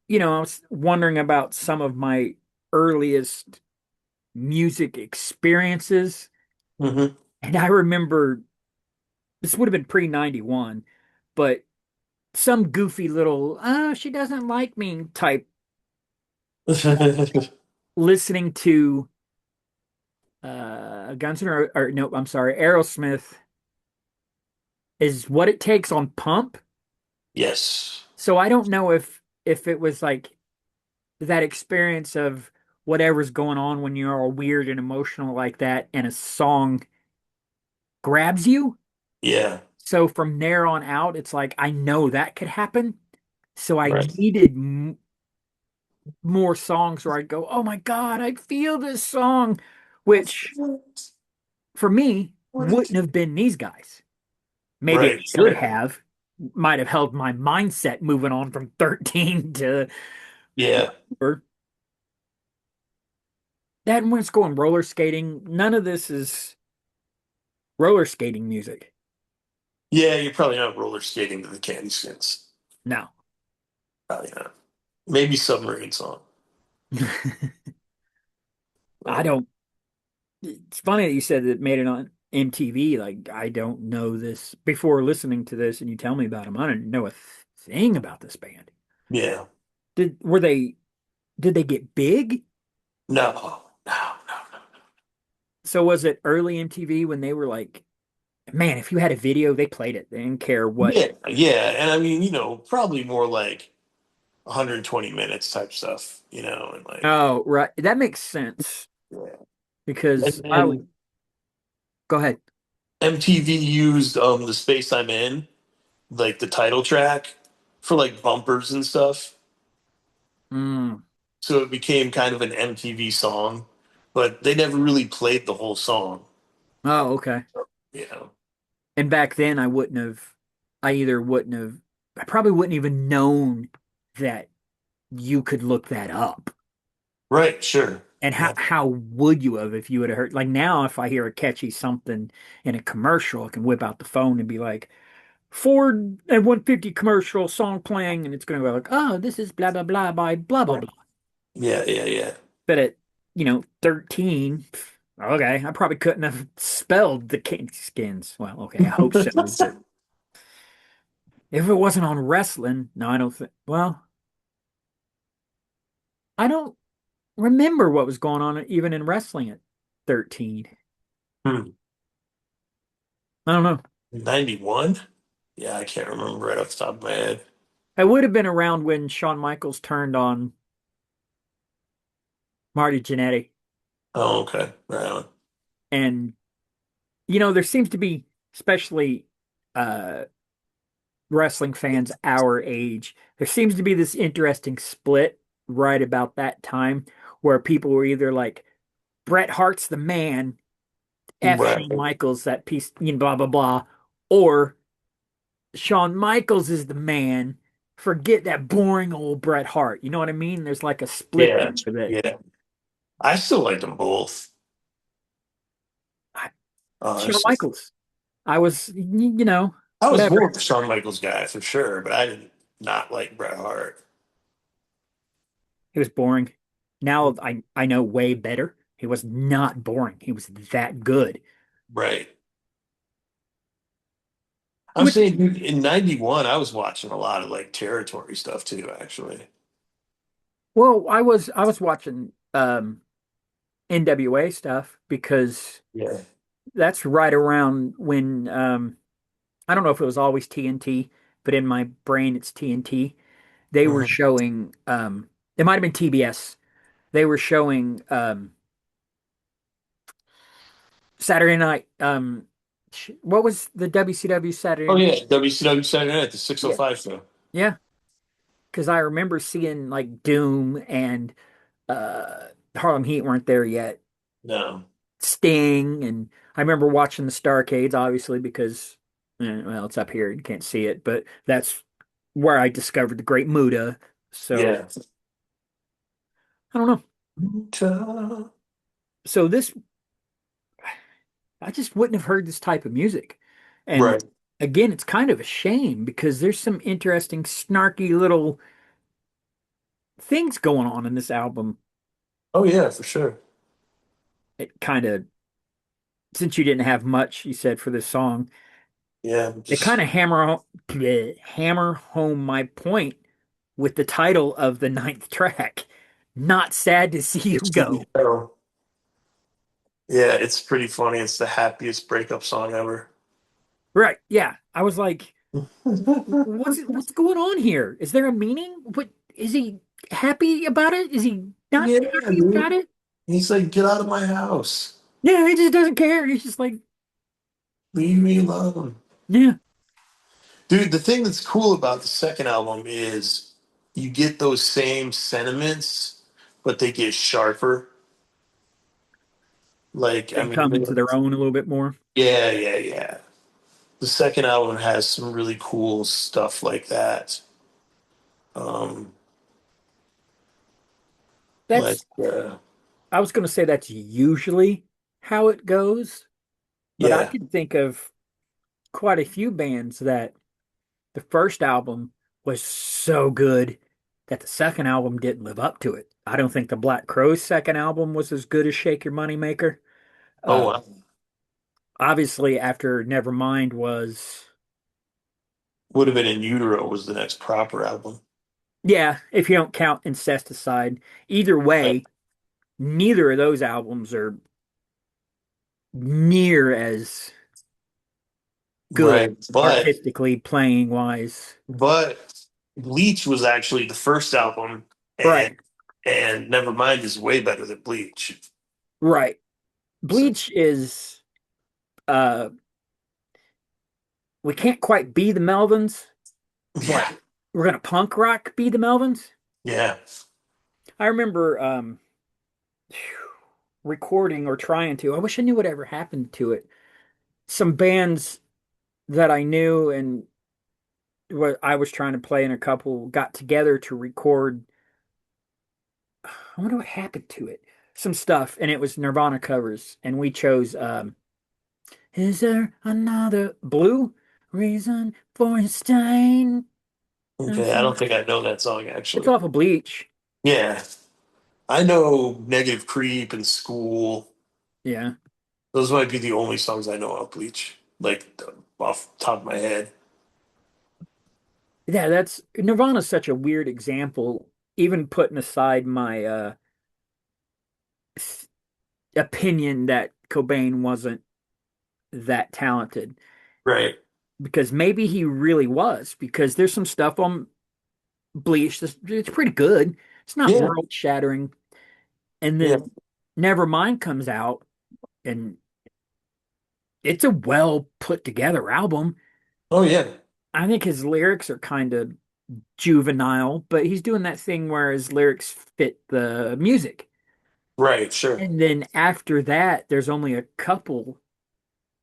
was wondering about some of my earliest music experiences. Hmm. And I remember this would have been pre-91, but some goofy little, oh, she doesn't like me type listening to Guns N' Roses, or no, I'm sorry, Aerosmith is What It Takes on Pump. Yes. So I don't know if it was like that experience of whatever's going on when you're all weird and emotional like that and a song grabs you. Yeah. So from there on out, it's like I know that could happen. So I Right. needed more songs where I'd go, oh my God, I feel this song, which for me wouldn't have been these guys. Maybe it Right. should have, might have held my mindset moving on from 13 to Yeah. or that when it's going roller skating, none of this is roller skating music. Yeah. You're probably not roller skating to the Candy Skins. No. Probably not. Maybe submarine song. I don't. It's funny that you said that it made it on MTV. Like, I don't know this before listening to this, and you tell me about them. I didn't know a thing about this band. Yeah. Did were they? Did they get big? No, no, no. So was it early MTV when they were like, man, if you had a video, they played it. They didn't care what. Yeah, yeah. And I mean, probably more like 120 minutes type stuff, and like, Oh, right. That makes sense yeah. And because I would then go ahead. MTV used the Space I'm In, like the title track for like bumpers and stuff. Mm. So it became kind of an MTV song, but they never really played the whole song, Oh, okay. you know. And back then, I wouldn't have. I either wouldn't have. I probably wouldn't even known that you could look that up. Right, sure. And Yeah. how would you have if you would have heard like now if I hear a catchy something in a commercial, I can whip out the phone and be like Ford F-150 commercial song playing and it's gonna go like, oh, this is blah blah blah by blah blah blah. Yeah, yeah, yeah. But at 13, okay, I probably couldn't have spelled the King Skins. Well, okay, I hope so, but if it wasn't on wrestling, no, I don't think well, I don't remember what was going on even in wrestling at 13. Hmm. I don't know. 91? Yeah, I can't remember right off the top of my head. I would have been around when Shawn Michaels turned on Marty Jannetty. Oh, okay. Right on. And, there seems to be, especially uh, wrestling fans our age, there seems to be this interesting split right about that time where people were either like, Bret Hart's the man, F Right. Shawn Michaels, that piece, blah, blah, blah, or Shawn Michaels is the man, forget that boring old Bret Hart. You know what I mean? There's like a split Yeah, there that yeah. I still like them both, I, Shawn honestly. Michaels. I was, I was whatever. more of a Shawn Michaels guy for sure, but I didn't not like Bret Hart. It was boring. Now I know way better. He was not boring. He was that good. Right. I'm Which, saying dude, in 91, I was watching a lot of like territory stuff too, actually. well, I was watching NWA stuff because Yeah. that's right around when I don't know if it was always TNT, but in my brain it's TNT. They were Mhm. showing it might have been TBS. They were showing Saturday night what was the WCW Oh Saturday? yeah, WCW Saturday Night, the Yeah. 605 show. Yeah, because I remember seeing like Doom and uh Harlem Heat weren't there yet. No. Sting and I remember watching the Starcades obviously because well it's up here you can't see it, but that's where I discovered the Great Muta. So Yeah. I don't know. Ta- So this I just wouldn't have heard this type of music. And Right. again, it's kind of a shame because there's some interesting snarky little things going on in this album. Oh yeah, for sure. It kind of since you didn't have much, you said for this song, Yeah, it kind just of hammer home my point with the title of the ninth track. Not sad to see you go. yeah, it's pretty funny. It's the happiest breakup song ever. Right. Yeah. I was like, what's going on here? Is there a meaning? What is he happy about it? Is he not Yeah, happy about dude. it? He's like, get out of my house. Yeah, he just doesn't care. He's just like, Leave me alone. yeah. Dude, the thing that's cool about the second album is you get those same sentiments, but they get sharper. Like, I They mean, come into their own a little bit more. yeah, yeah, yeah. The second album has some really cool stuff like that. Um, like, That's I was gonna say that's usually how it goes, but I yeah, can think of quite a few bands that the first album was so good that the second album didn't live up to it. I don't think the Black Crowes second album was as good as Shake Your Money Maker. Oh, Uh, wow. Obviously, after Nevermind was, Would have been In Utero was the next proper album. yeah, if you don't count Incesticide. Either Right. way, neither of those albums are near as Right. good artistically playing wise. But Bleach was actually the first album, and Right, Nevermind is way better than Bleach. right. So Bleach is uh we can't quite be the Melvins, but yeah, we're gonna punk rock be the Melvins. yeah. I remember recording or trying to. I wish I knew whatever happened to it. Some bands that I knew and what I was trying to play in a couple got together to record. I wonder what happened to it. Some stuff, and it was Nirvana covers, and we chose Is There Another Blue Reason for Your Stain? Okay, I don't think I know that song It's actually. off of Bleach. Yeah, I know Negative Creep and School. Yeah. Those might be the only songs I know of Bleach, like off the top of my head. Yeah, that's Nirvana's such a weird example, even putting aside my opinion that Cobain wasn't that talented, Right. because maybe he really was, because there's some stuff on Bleach that's it's pretty good. It's not Yeah. world shattering. And Yeah. then Nevermind comes out and it's a well put together album. Oh yeah. I think his lyrics are kind of juvenile, but he's doing that thing where his lyrics fit the music. Right. Sure. And then after that, there's only a couple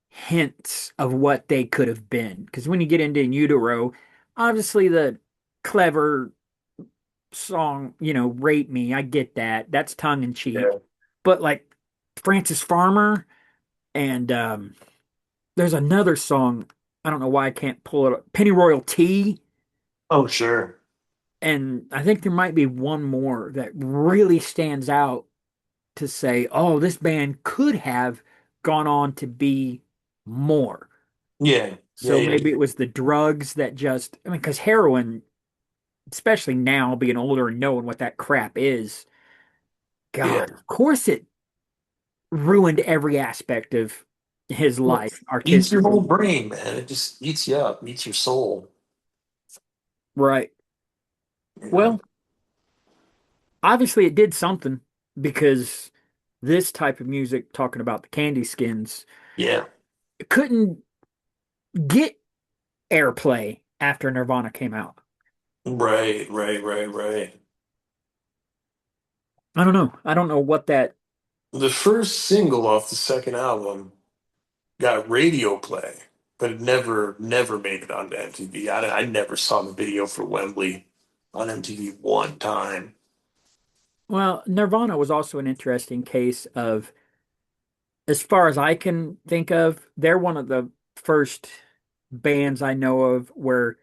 hints of what they could have been. Because when you get into In Utero, obviously the clever song, Rate Me, I get that. That's tongue in cheek. Yeah. But like Francis Farmer and there's another song, I don't know why I can't pull it up. Pennyroyal Tea. Oh sure. And I think there might be one more that really stands out to say, oh, this band could have gone on to be more. Yeah. Yeah. So Yeah. maybe it was the drugs that just, I mean, because heroin, especially now being older and knowing what that crap is, Yeah. God, of course it ruined every aspect of his Well, life eats your whole artistically. brain, man. It just eats you up, eats your soul. Right. You know. Well, obviously it did something, because this type of music, talking about the Candy Skins, Yeah. couldn't get airplay after Nirvana came out. Right. Right. Right. Right. I don't know. I don't know what that. The first single off the second album got radio play, but it never made it onto MTV. I never saw the video for Wembley on MTV one time. Well, Nirvana was also an interesting case of, as far as I can think of, they're one of the first bands I know of where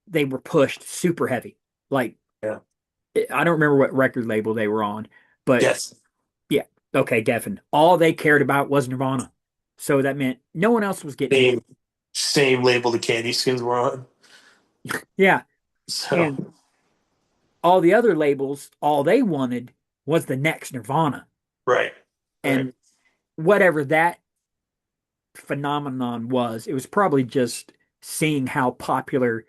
they were pushed super heavy. Like, Yeah. I don't remember what record label they were on, but Yes. yeah, okay, Geffen. All they cared about was Nirvana. So that meant no one else was getting Same booked. same label the Candy Skins were on. Yeah. So And all the other labels, all they wanted was the next Nirvana. right. Right. And whatever that phenomenon was, it was probably just seeing how popular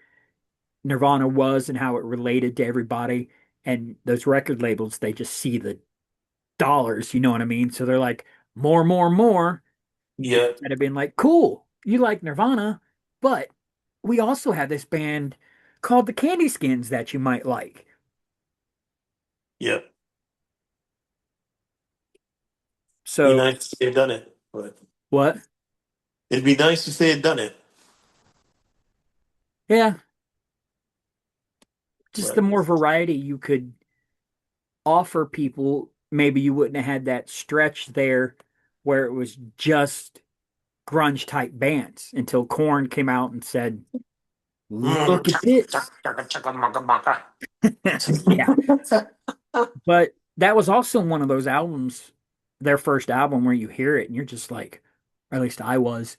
Nirvana was and how it related to everybody. And those record labels, they just see the dollars, you know what I mean? So they're like, more, more, more. Yeah. Instead of being like, cool, you like Nirvana, but we also have this band called the Candy Skins that you might like. Yeah. Be So, nice if they had done it, but what? it'd be nice if they had done it. Yeah, just the But more variety you could offer people, maybe you wouldn't have had that stretch there where it was just grunge type bands until Korn came out and said, Look at this. Yeah. But that was also one of those albums, their first album where you hear it and you're just like, or at least I was,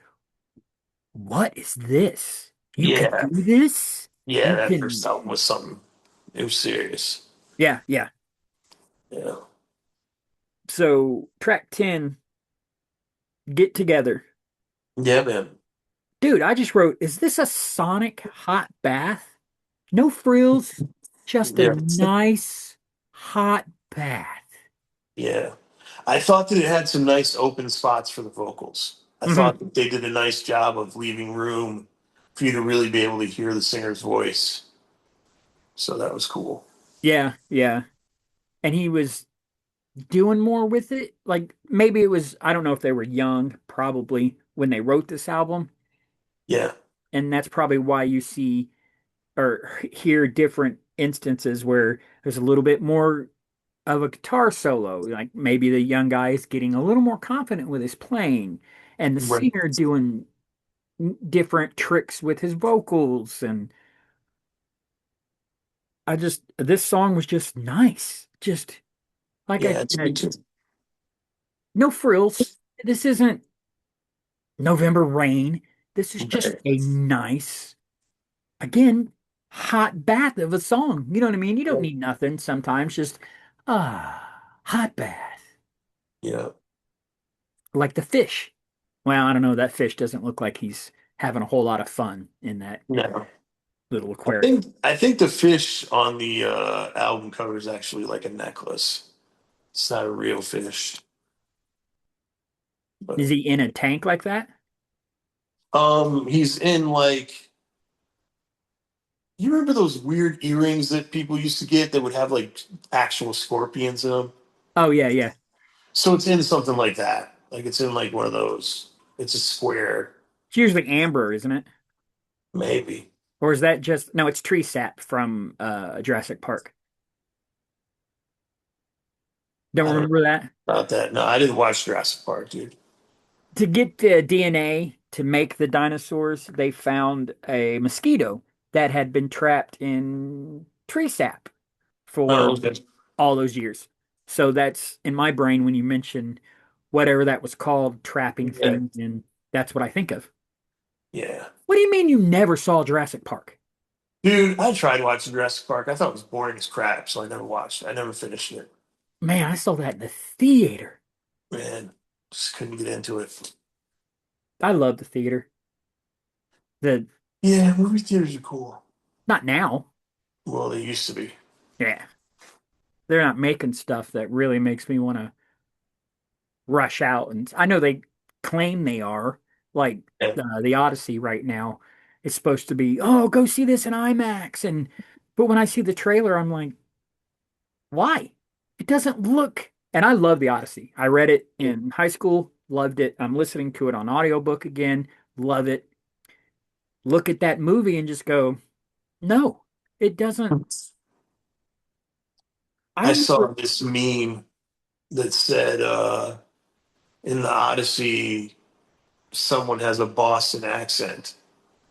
what is this? You can Yeah, do this? yeah, You that first can, album was something. It was serious. yeah, yeah. Yeah, So track 10, Get Together. yeah, man. Dude, I just wrote, is this a sonic hot bath? No frills, just a Yeah, nice hot bath. yeah. I thought that it had some nice open spots for the vocals. I Hmm. thought that they did a nice job of leaving room for you to really be able to hear the singer's voice. So that was cool. Yeah, yeah. And he was doing more with it. Like maybe it was, I don't know if they were young, probably when they wrote this album. Yeah, And that's probably why you see or hear different instances where there's a little bit more of a guitar solo. Like maybe the young guy is getting a little more confident with his playing, and the right. singer doing different tricks with his vocals. And this song was just nice. Just like I Yeah, it's good said, too. no frills. This isn't November Rain. This is just Right. a nice, again, hot bath of a song. You know what I mean? You don't need nothing sometimes, just hot bath. Yeah. Like the fish. Well, I don't know. That fish doesn't look like he's having a whole lot of fun in that No. little I aquarium. think I think the fish on the album cover is actually like a necklace. It's not a real fish. Is But he in a tank like that? he's in like you remember those weird earrings that people used to get that would have like actual scorpions in them? Oh yeah, yeah. So it's in something like that. Like it's in like one of those. It's a square, It's usually amber, isn't it? maybe. Or is that just no, it's tree sap from Jurassic Park. Don't I don't know remember that? about that. No, I didn't watch Jurassic Park, dude. To get the DNA to make the dinosaurs, they found a mosquito that had been trapped in tree sap Oh, for okay. all those years. So that's in my brain when you mention whatever that was called, trapping Yeah. things, and that's what I think of. Yeah. What do you mean you never saw Jurassic Park? Dude, I tried watching Jurassic Park. I thought it was boring as crap, so I never watched it. I never finished it. Man, I saw that in the theater. Man, just couldn't get into it. I love the theater. The Yeah, movie theaters are cool. Not now. Well, they used to be. Yeah. They're not making stuff that really makes me want to rush out. And I know they claim they are, like Yeah. the Odyssey right now is supposed to be, oh, go see this in IMAX. And but when I see the trailer, I'm like, why? It doesn't look. And I love the Odyssey. I read it in high school, loved it. I'm listening to it on audiobook again, love it. Look at that movie and just go, no, it doesn't. I I saw remember, this meme that said in the Odyssey, someone has a Boston accent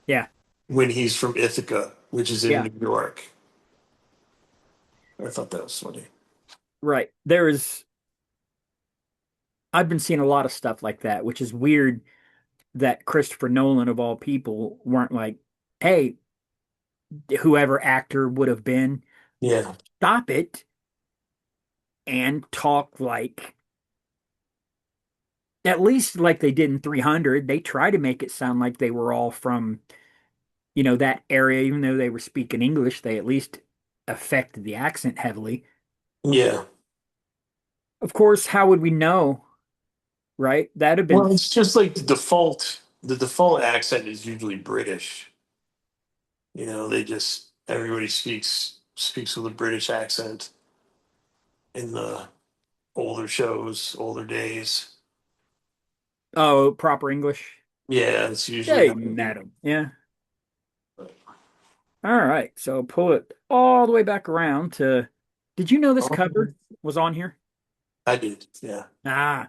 yeah, when he's from Ithaca, which is in yeah, New York. I thought that was funny. right. I've been seeing a lot of stuff like that, which is weird that Christopher Nolan, of all people, weren't like, hey, whoever actor would have been, Yeah. stop it and talk like, at least like they did in 300. They try to make it sound like they were all from, that area, even though they were speaking English, they at least affected the accent heavily. Yeah. Of course, how would we know, right? That'd have been, Well, it's just like the default accent is usually British. They just everybody speaks with a British accent in the older shows, older days. oh, proper English. Yeah, it's usually Hey, how they do. madam. Yeah. All right. So pull it all the way back around to, did you know this Oh, cover was on here? I did. Yeah. Ah,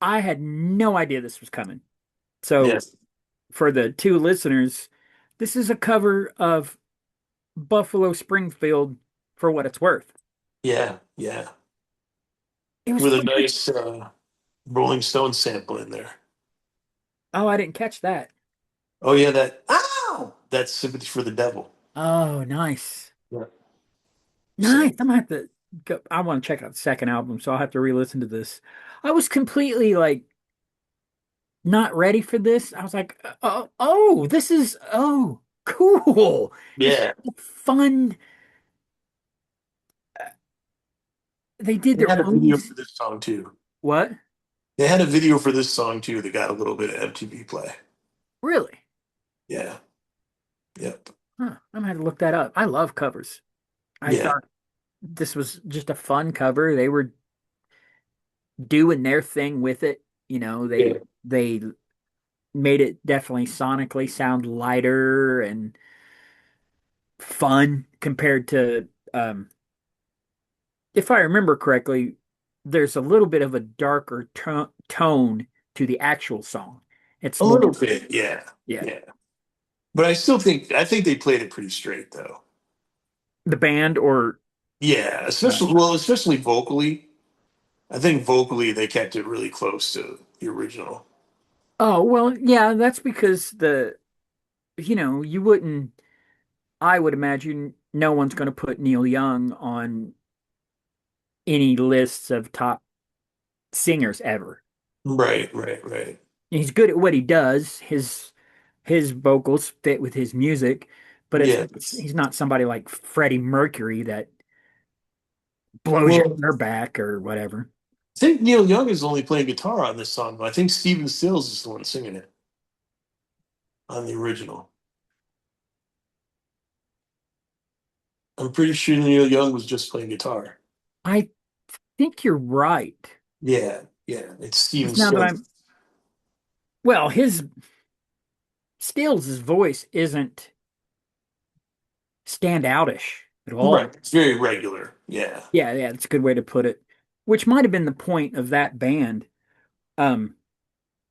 I had no idea this was coming. So Yes. for the two listeners, This is a cover of Buffalo Springfield for what it's worth. Yeah, yeah. It was With a pretty. nice Rolling Stone sample in there. Oh, I didn't catch that. Oh yeah, that ow! That's Sympathy for the Devil. Oh, nice. Yeah. Nice. So I'm gonna have to go. I want to check out the second album, so I'll have to re-listen to this. I was completely like not ready for this. I was like, oh, this is cool. This is yeah. fun. They did They their had a own video for this song too. what? They had a video for this song too that got a little bit of MTV play. Really? Yeah. Yep. Huh. I'm gonna have to look that up. I love covers. I Yeah. thought this was just a fun cover. They were doing their thing with it. You know, Yeah. they made it definitely sonically sound lighter and fun compared to if I remember correctly, there's a little bit of a darker tone to the actual song. It's A more, little bit. Yeah. yeah. Yeah. But I think they played it pretty straight though. The band or Yeah, uh, especially vocally. I think vocally they kept it really close to the original. oh well, yeah, that's because you wouldn't. I would imagine no one's going to put Neil Young on any lists of top singers ever. Right, right, right. He's good at what he does. His vocals fit with his music, but Yeah. he's not somebody like Freddie Mercury that blows your Well, hair back or whatever. I think Neil Young is only playing guitar on this song, but I think Steven Stills is the one singing it on the original. I'm pretty sure Neil Young was just playing guitar. I think you're right. Yeah, yeah. It's Steven Just now that Stills. I'm well, his Stills' voice isn't standoutish at all. Right. It's very regular. Yeah. Yeah, yeah, that's a good way to put it. Which might have been the point of that band. Um,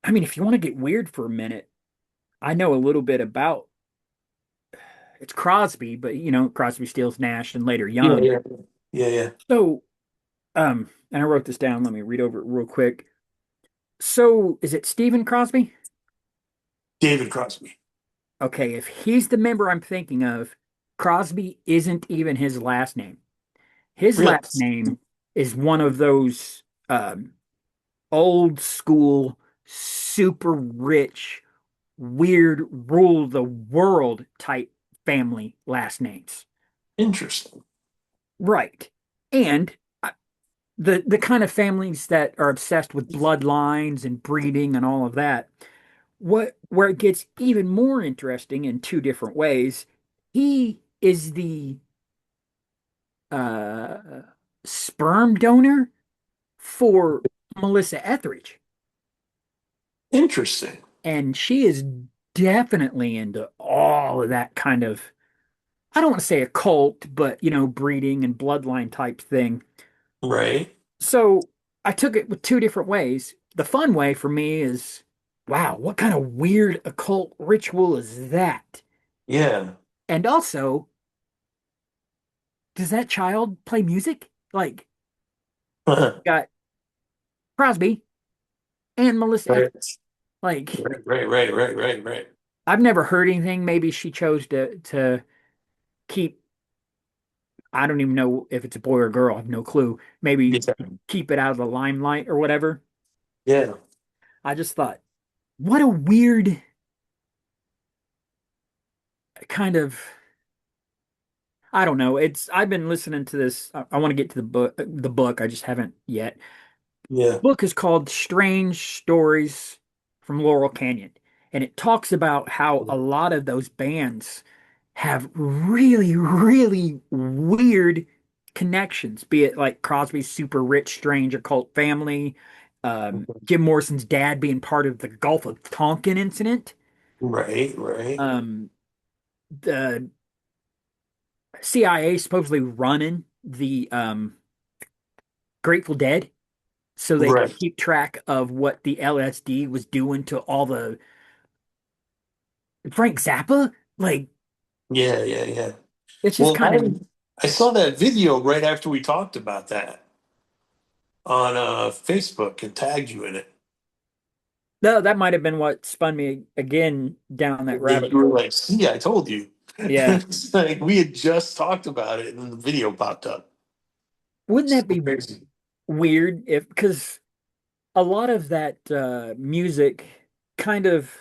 I mean, if you want to get weird for a minute, I know a little bit about it's Crosby, but Crosby, Stills, Nash, and later Yeah, Young. yeah. Yeah, yeah. So, and I wrote this down. Let me read over it real quick. So, is it Stephen Crosby? David Crosby. Okay, if he's the member I'm thinking of, Crosby isn't even his last name. His Really? last name is one of those old school, super rich, weird, rule the world type family last names. Interesting. Right. And the kind of families that are obsessed with bloodlines and breeding and all of that. Where it gets even more interesting in two different ways, he is the uh, sperm donor for Melissa Etheridge, Interesting. and she is definitely into all of that kind of, I don't want to say a cult, but breeding and bloodline type thing. Right. So I took it with two different ways. The fun way for me is, wow, what kind of weird occult ritual is that? Yeah. And also, does that child play music? Like, Right. got Crosby and Melissa Etheridge. Right. Like, Right. Right. Right. Right. Right. I've never heard anything. Maybe she chose to keep, I don't even know if it's a boy or girl. I have no clue. Maybe Yeah. keep it out of the limelight or whatever. Yeah. I just thought, what a weird kind of, I don't know. I've been listening to this. I want to get to the book. I just haven't yet. Yeah. Book is called Strange Stories from Laurel Canyon. And it talks about how a lot of those bands have really, really weird connections, be it like Crosby's super rich, strange occult family, Jim Morrison's dad being part of the Gulf of Tonkin incident, Right. Right. um, the CIA supposedly running the Grateful Dead so they could Right. keep track of what the LSD was doing to all the Frank Zappa. Like Yeah, yeah, yeah. it's just Well, kind of I saw that video right after we talked about that on Facebook and tagged you in it. no, that might have been what spun me again down that And then rabbit you were hole. like, "See, I told you." Yeah. It's like we had just talked about it, and then the video popped up. Wouldn't that So be crazy. weird if because a lot of that music kind of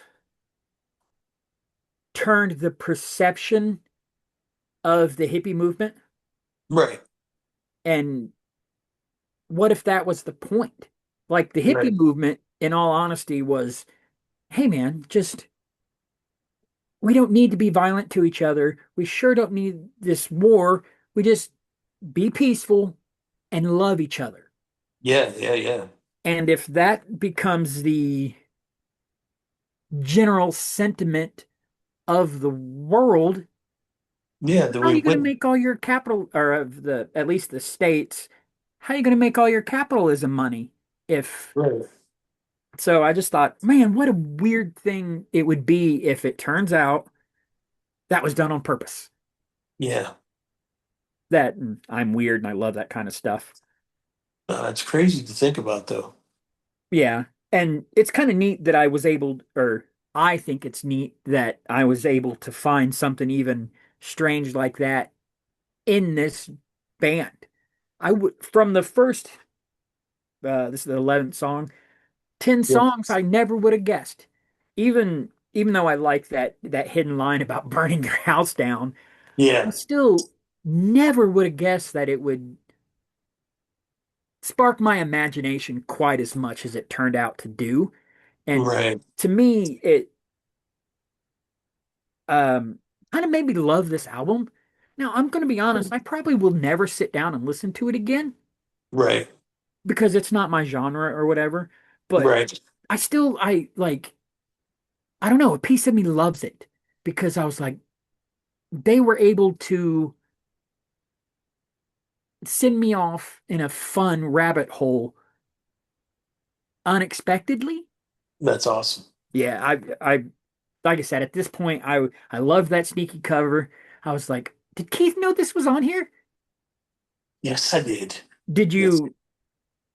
turned the perception of the hippie movement. Right, And what if that was the point? Like the hippie right. movement, in all honesty, was, hey man, just we don't need to be violent to each other. We sure don't need this war. We just be peaceful and love each other. Yeah, yeah, yeah. And if that becomes the general sentiment of the world, Yeah, then how are we you going to win. make all your capital, or of the at least the states, how are you going to make all your capitalism money if Right. so I just thought, man, what a weird thing it would be if it turns out that was done on purpose. Yeah. That I'm weird and I love that kind of stuff. It's crazy to think about, though. Yeah. And it's kind of neat that I was able, or I think it's neat that I was able to find something even strange like that in this band. I would, from the first, this is the 11th song, 10 Yeah. songs I never would have guessed. Even though I like that hidden line about burning your house down, I Yeah. still never would have guessed that it would spark my imagination quite as much as it turned out to do. And Right. to me, it um kind of made me love this album. Now, I'm going to be honest, I probably will never sit down and listen to it again Right. because it's not my genre or whatever. But Right. I like, I don't know, a piece of me loves it because I was like, they were able to send me off in a fun rabbit hole unexpectedly. That's awesome. Yeah, like I said, at this point, I love that sneaky cover. I was like, did Keith know this was on here? Yes, I did. Did Yes. you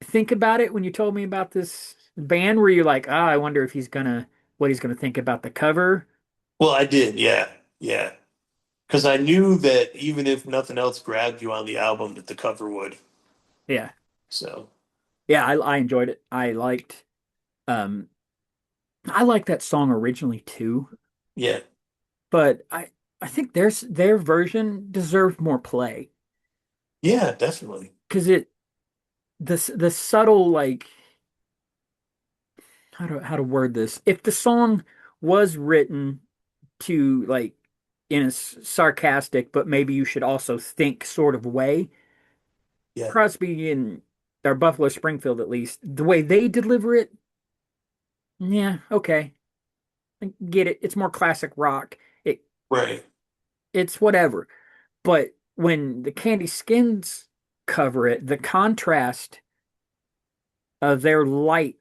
think about it when you told me about this band? Were you like, I wonder if what he's gonna think about the cover? Well, I did. Yeah. Yeah. Because I knew that even if nothing else grabbed you on the album, that the cover would. Yeah, So, yeah, I enjoyed it. Um, I liked that song originally too, yeah. but I think their version deserved more play Yeah, definitely. because the subtle like how to word this. If the song was written to like in a sarcastic, but maybe you should also think sort of way, Yeah. Crosby and or Buffalo Springfield at least, the way they deliver it, yeah, okay. I get it. It's more classic rock. It Right. it's whatever. But when the Candy Skins cover it, the contrast of their light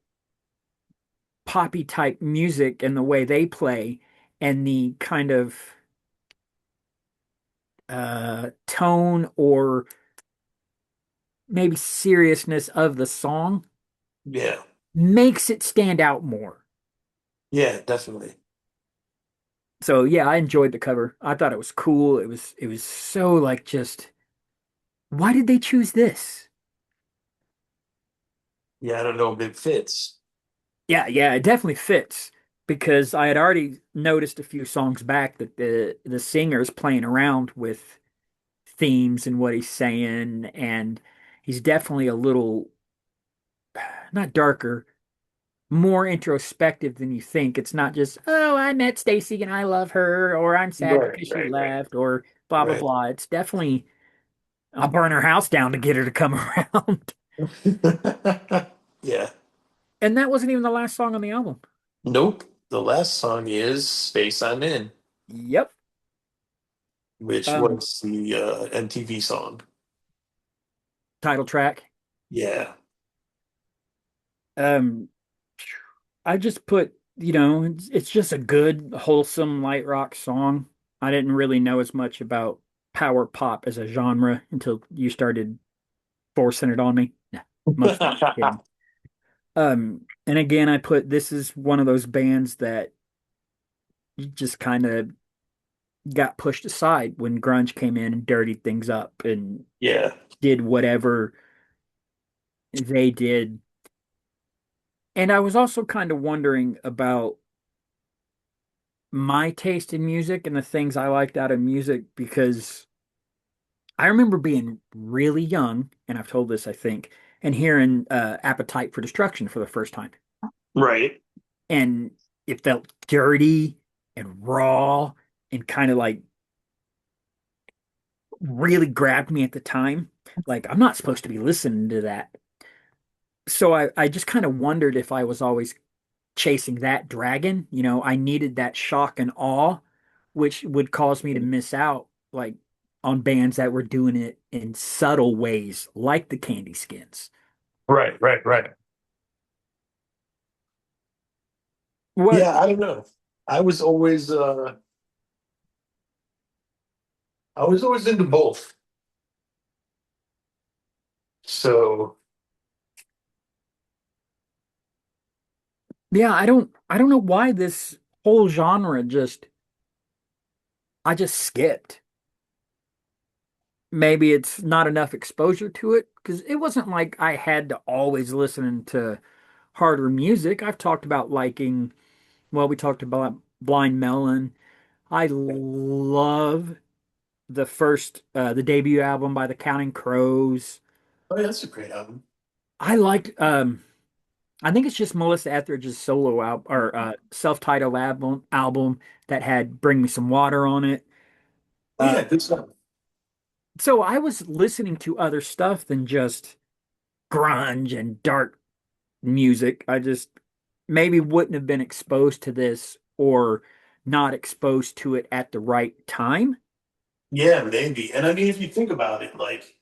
poppy type music and the way they play and the kind of tone or maybe seriousness of the song Yeah. makes it stand out more. Yeah, definitely. So yeah, I enjoyed the cover. I thought it was cool. It was so like just why did they choose this? Yeah, I don't know if it fits. Yeah, yeah, it definitely fits because I had already noticed a few songs back that the singer's playing around with themes and what he's saying, and he's definitely a little not darker, more introspective than you think. It's not just, oh, I met Stacy and I love her, or I'm sad Right, because she right, right, left, or blah blah right. blah. It's definitely I'll burn her house down to get her to come around. Yeah. And that wasn't even the last song on the album. Nope. The last song is Space I'm In, Yep. which Um, was the MTV song. title track. Yeah. Um, I just put, it's just a good, wholesome light rock song. I didn't really know as much about power pop as a genre until you started forcing it on me. Nah, mostly just kidding. And again, I put this is one of those bands that just kind of got pushed aside when grunge came in and dirtied things up and Yeah. did whatever they did. And I was also kind of wondering about my taste in music and the things I liked out of music because I remember being really young, and I've told this, I think, and hearing Appetite for Destruction for the first time. Right. And it felt dirty and raw and kind of like really grabbed me at the time. Like, I'm not supposed to be listening to that. So I just kind of wondered if I was always chasing that dragon. You know, I needed that shock and awe, which would cause me to miss out like on bands that were doing it in subtle ways, like the Candy Skins. Right, right, right. What? Yeah, I don't know. I was always I was always into both. So Yeah, I don't know why this whole genre just I just skipped. Maybe it's not enough exposure to it because it wasn't like I had to always listen to harder music. I've talked about liking, well, we talked about Blind Melon. I love the debut album by the Counting Crows. oh yeah, that's a great album. I liked I think it's just Melissa Etheridge's solo album or self-titled album that had Bring Me Some Water on it. Oh Uh yeah, good stuff. so I was listening to other stuff than just grunge and dark music. I just maybe wouldn't have been exposed to this or not exposed to it at the right time. Yeah, maybe. And I mean, if you think about it, like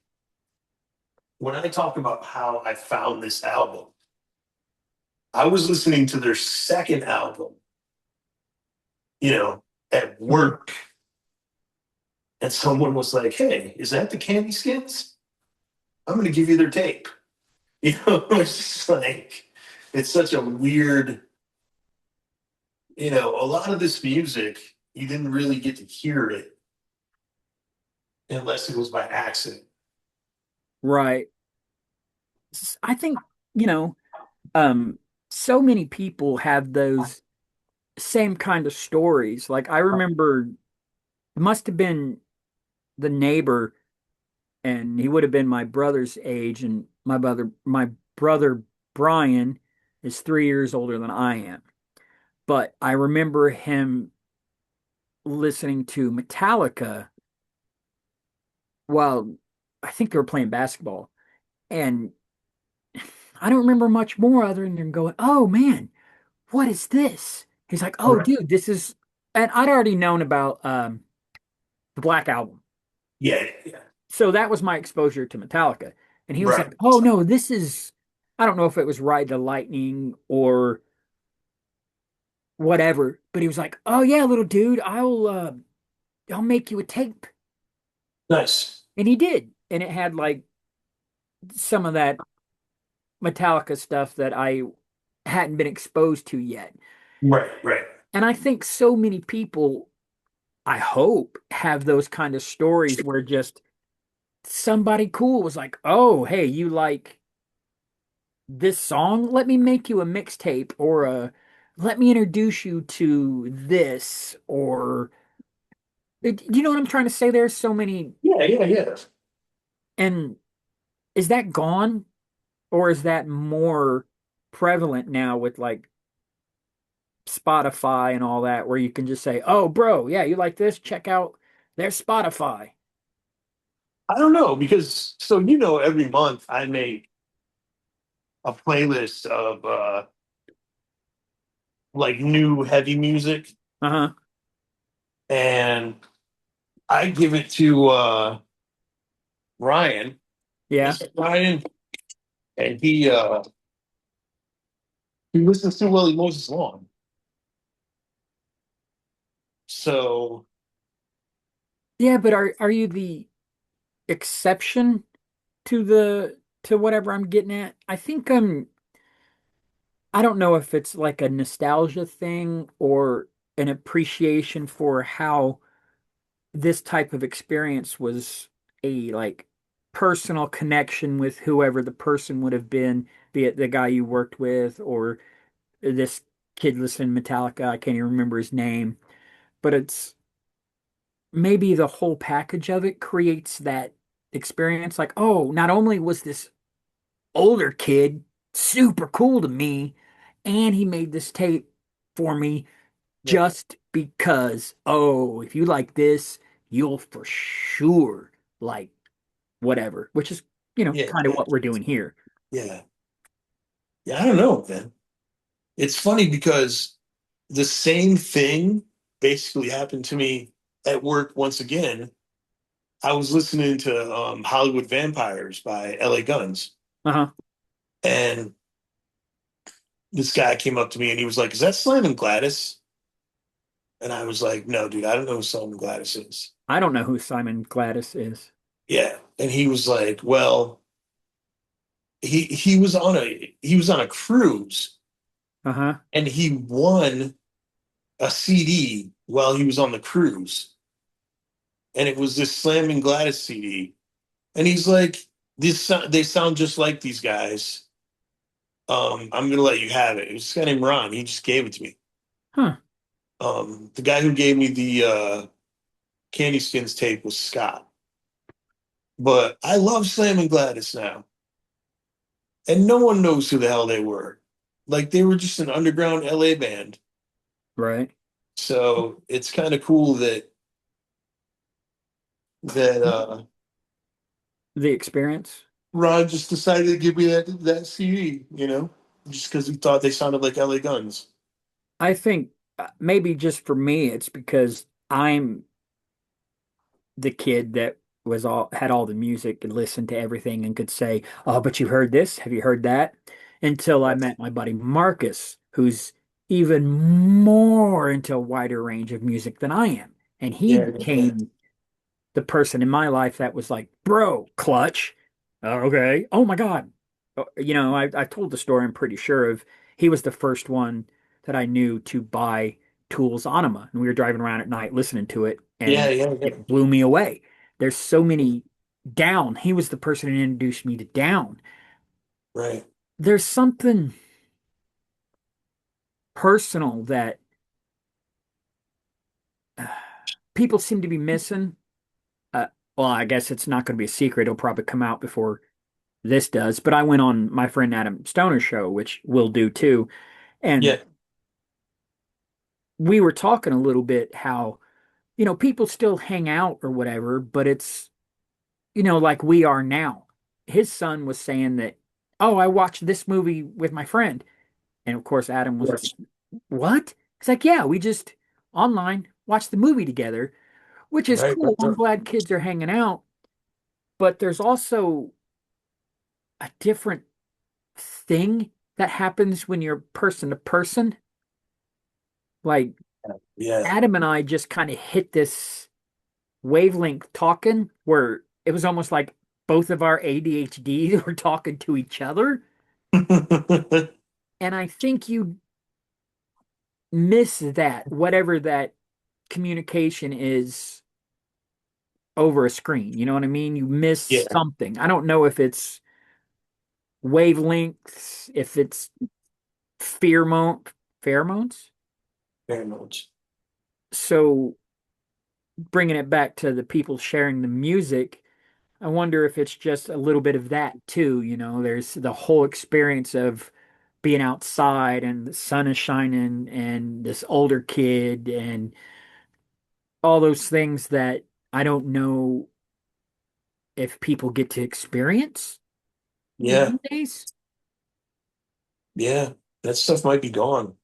when I talk about how I found this album, I was listening to their second album, you know, at Mhm. work, and someone was like, "Hey, is that the Candy Skins? I'm going to give you their tape." You know, it's just like it's such a weird, a lot of this music, you didn't really get to hear it unless it was by accident. Right. I think, you know, um, so many people have those same kind of stories. Like I remember it must have been the neighbor and he would have been my brother's age and my brother Brian is 3 years older than I am. But I remember him listening to Metallica while I think they were playing basketball. And I don't remember much more other than them going, "Oh man, what is this?" He's like, "Oh Right. dude, this is," and I'd already known about the Black Album. Yeah, yeah, So that was my exposure to Metallica. And he was right. like, "Oh no, this is," I don't know if it was Ride the Lightning or whatever, but he was like, "Oh yeah, little dude, I'll make you a tape." Nice. And he did. And it had like some of that Metallica stuff that I hadn't been exposed to yet. Right, right. And I think so many people, I hope, have those kind of stories where just somebody cool was like, "Oh, hey, you like this song? Let me make you a mixtape or a let me introduce you to this or do you know what I'm trying to say? There's so many, Yeah, yeah, yeah. and is that gone or is that more prevalent now with like Spotify and all that, where you can just say, "Oh, bro, yeah, you like this? Check out their Spotify." I don't know because every month I make a playlist of like new heavy music, Uh-huh. and I give it to Ryan. Yeah. Mr. Ryan, and he listens to Willie Moses Long. So Yeah, but are you the exception to to whatever I'm getting at? I think I don't know if it's like a nostalgia thing or an appreciation for how this type of experience was a like personal connection with whoever the person would have been, be it the guy you worked with or this kid listening to Metallica. I can't even remember his name, but it's maybe the whole package of it creates that experience. Like, oh, not only was this older kid super cool to me, and he made this tape for me Yeah, just because, oh, if you like this, you'll for sure like whatever, which is, yeah, kind of yeah, what we're doing here. yeah. Yeah, I don't know, man. It's funny because the same thing basically happened to me at work once again. I was listening to Hollywood Vampires by LA Guns, Uh-huh. and this guy came up to me and he was like, "Is that Slim Gladys?" And I was like, "No, dude, I don't know who Slim Gladys is." I don't know who Simon Gladys is. Yeah, and he was like, "Well, he was on a cruise Uh-huh. and he won a CD while he was on the cruise, and it was this Slam and Gladys CD." And he's like, they sound just like these guys. I'm gonna let you have it. It was this guy named Ron. He just gave it to me. Huh. The guy who gave me the Candy Skins tape was Scott. But I love Slam and Gladys now, and no one knows who the hell they were. Like they were just an underground LA band. Right. So it's kind of cool that The experience. Ron just decided to give me that CD. Just because he thought they sounded like LA Guns. I think maybe just for me, it's because I'm the kid that was all had all the music and listened to everything and could say, "Oh, but you heard this? Have you heard that?" Until I met my buddy Marcus, who's even more into a wider range of music than I am. And he Yeah, yeah, became the person in my life that was like, "Bro, Clutch. Okay. Oh my God." I told the story, I'm pretty sure of he was the first one that I knew to buy Tool's Anima. And we were driving around at night listening to it, yeah, and yeah, yeah. it blew me away. There's so many Down. He was the person who introduced me to Down. Right. There's something personal that uh, people seem to be missing. Uh, well, I guess it's not going to be a secret. It'll probably come out before this does. But I went on my friend Adam Stoner's show, which we'll do too. And Yeah, we were talking a little bit how, people still hang out or whatever, but it's, like we are now. His son was saying that, oh, I watched this movie with my friend. And of course, Adam was like, yes. what? He's like, yeah, we just online watched the movie together, which is Right, cool. right, I'm right. glad kids are hanging out, but there's also a different thing that happens when you're person to person. Like Yeah. Adam and I just kind of hit this wavelength talking where it was almost like both of our ADHD were talking to each other. And I think you miss that, whatever that communication is over a screen. You know what I mean? You miss Yeah, something. I don't know if it's wavelengths, if it's pheromones. very much. So bringing it back to the people sharing the music, I wonder if it's just a little bit of that too. There's the whole experience of being outside and the sun is shining and this older kid and all those things that I don't know if people get to experience Yeah, these days. yeah. That stuff might be gone.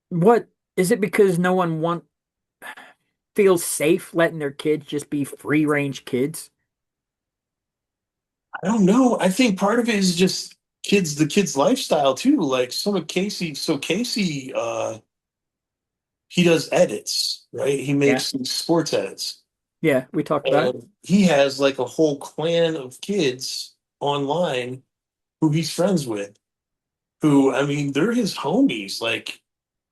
What is it because no one feels safe letting their kids just be free range kids? I don't know. I think part of it is just the kids' lifestyle too. Like some of Casey, so Casey, he does edits, right? He Yeah. makes these sports edits. Yeah, we talked about it. And he has like a whole clan of kids online who he's friends with, who, I mean, they're his homies. Like,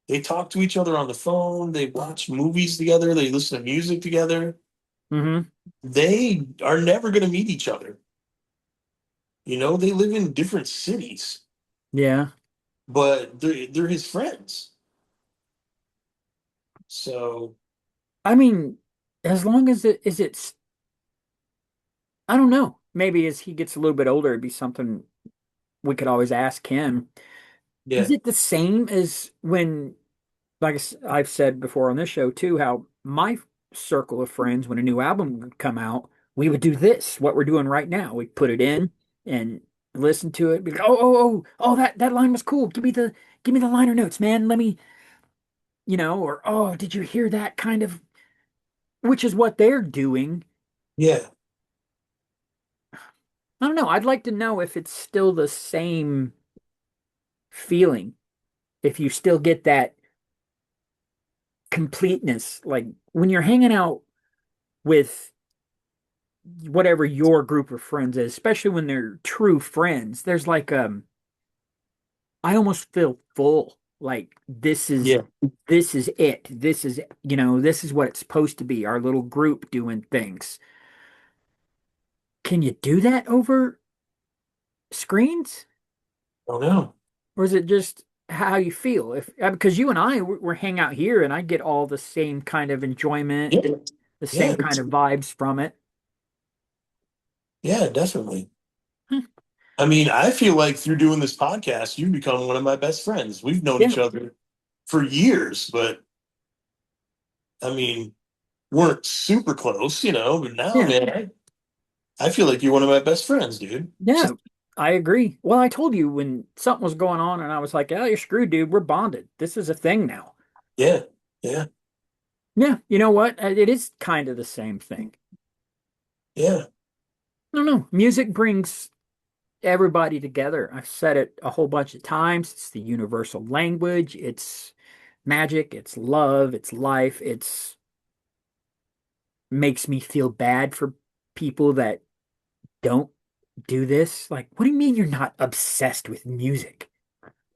they talk to each other on the phone, they watch movies together, they listen to music together. Hmm. They are never going to meet each other. You know, they live in different cities, Yeah. but they're his friends. So, I mean, as long as it's, I don't know. Maybe as he gets a little bit older, it'd be something we could always ask him. Is yeah. it the same as when, like I've said before on this show too, how my circle of friends, when a new album would come out, we would do this, what we're doing right now. We put it in and listen to it. Be like, oh, that line was cool. Give me the liner notes, man. Let me, or oh, did you hear that kind of, which is what they're doing. Yeah. I don't know. I'd like to know if it's still the same feeling, if you still get that completeness, like when you're hanging out with whatever your group of friends is, especially when they're true friends, there's like I almost feel full. Like Yeah. this is it. This is, this is what it's supposed to be, our little group doing things. Can you do that over screens? I don't know. Or is it just how you feel? If because you and I we're hang out here and I get all the same kind of enjoyment, Yeah. the Yeah. same kind of vibes from it. Yeah, definitely. Hmm. I mean, I feel like through doing this podcast, you've become one of my best friends. We've known Yeah, each other for years, but I mean, weren't super close, but now, yeah, man, I feel like you're one of my best friends, dude. yeah. I agree. Well, I told you when something was going on, and I was like, "Oh, you're screwed, dude. We're bonded. This is a thing now." Yeah, yeah, Yeah, you know what? It is kind of the same thing. yeah, I don't know. Music brings everybody together. I've said it a whole bunch of times. It's the universal language. It's magic. It's love. It's life. It's makes me feel bad for people that don't do this. Like, what do you mean you're not obsessed with music?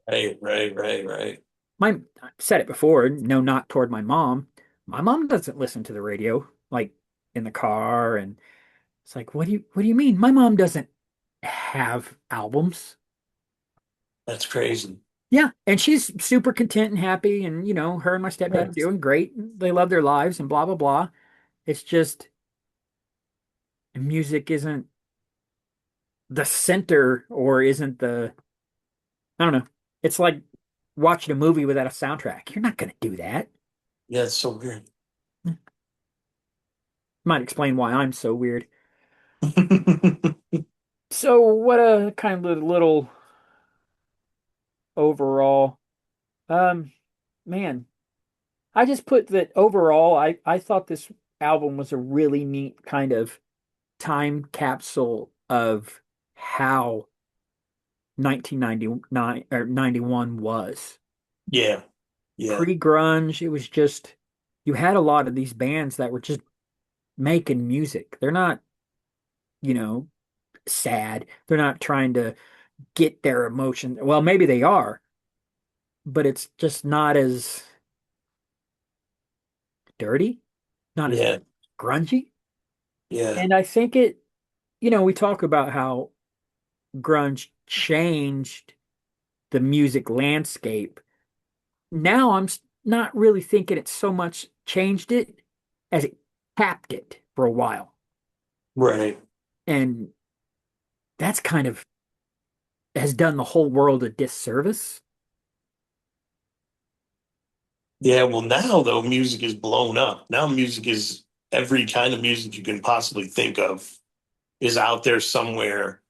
right, right, right, right. I said it before, no, not toward my mom. My mom doesn't listen to the radio, like in the car, and it's like, what do you mean? My mom doesn't have albums. That's crazy. Yeah, and she's super content and happy, and her and my stepdad are Right. doing great. They love their lives and blah blah blah. It's just music isn't the center or isn't the I don't know. It's like watching a movie without a soundtrack. You're not going to do that. Yeah, it's so weird. Might explain why I'm so weird. So, what a kind of little overall. Um, Man, I just put that overall. I thought this album was a really neat kind of time capsule of how 1999 or 91 was. Yeah, yeah, Pre-grunge, it was just you had a lot of these bands that were just making music. They're not, you know, sad. They're not trying to get their emotion. Well, maybe they are, but it's just not as dirty, not as yeah, grungy. yeah, And I think we talk about how grunge changed the music landscape. Now not really thinking it so much changed it as it capped it for a while. right. And that's kind of has done the whole world a disservice. Yeah, well, now though, music is blown up. Now, music is every kind of music you can possibly think of is out there somewhere,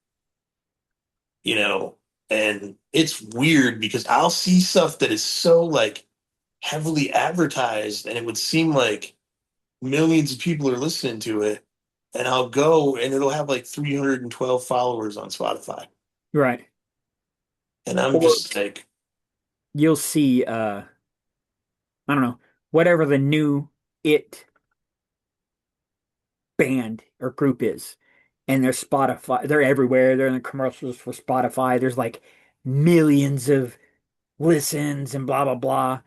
you know, and it's weird because I'll see stuff that is so like heavily advertised and it would seem like millions of people are listening to it, and I'll go and it'll have like 312 followers on Spotify. Right. And I'm Or just like, you'll see I don't know, whatever the new it band or group is. And they're Spotify, they're everywhere. They're in the commercials for Spotify. There's like millions of listens and blah blah blah.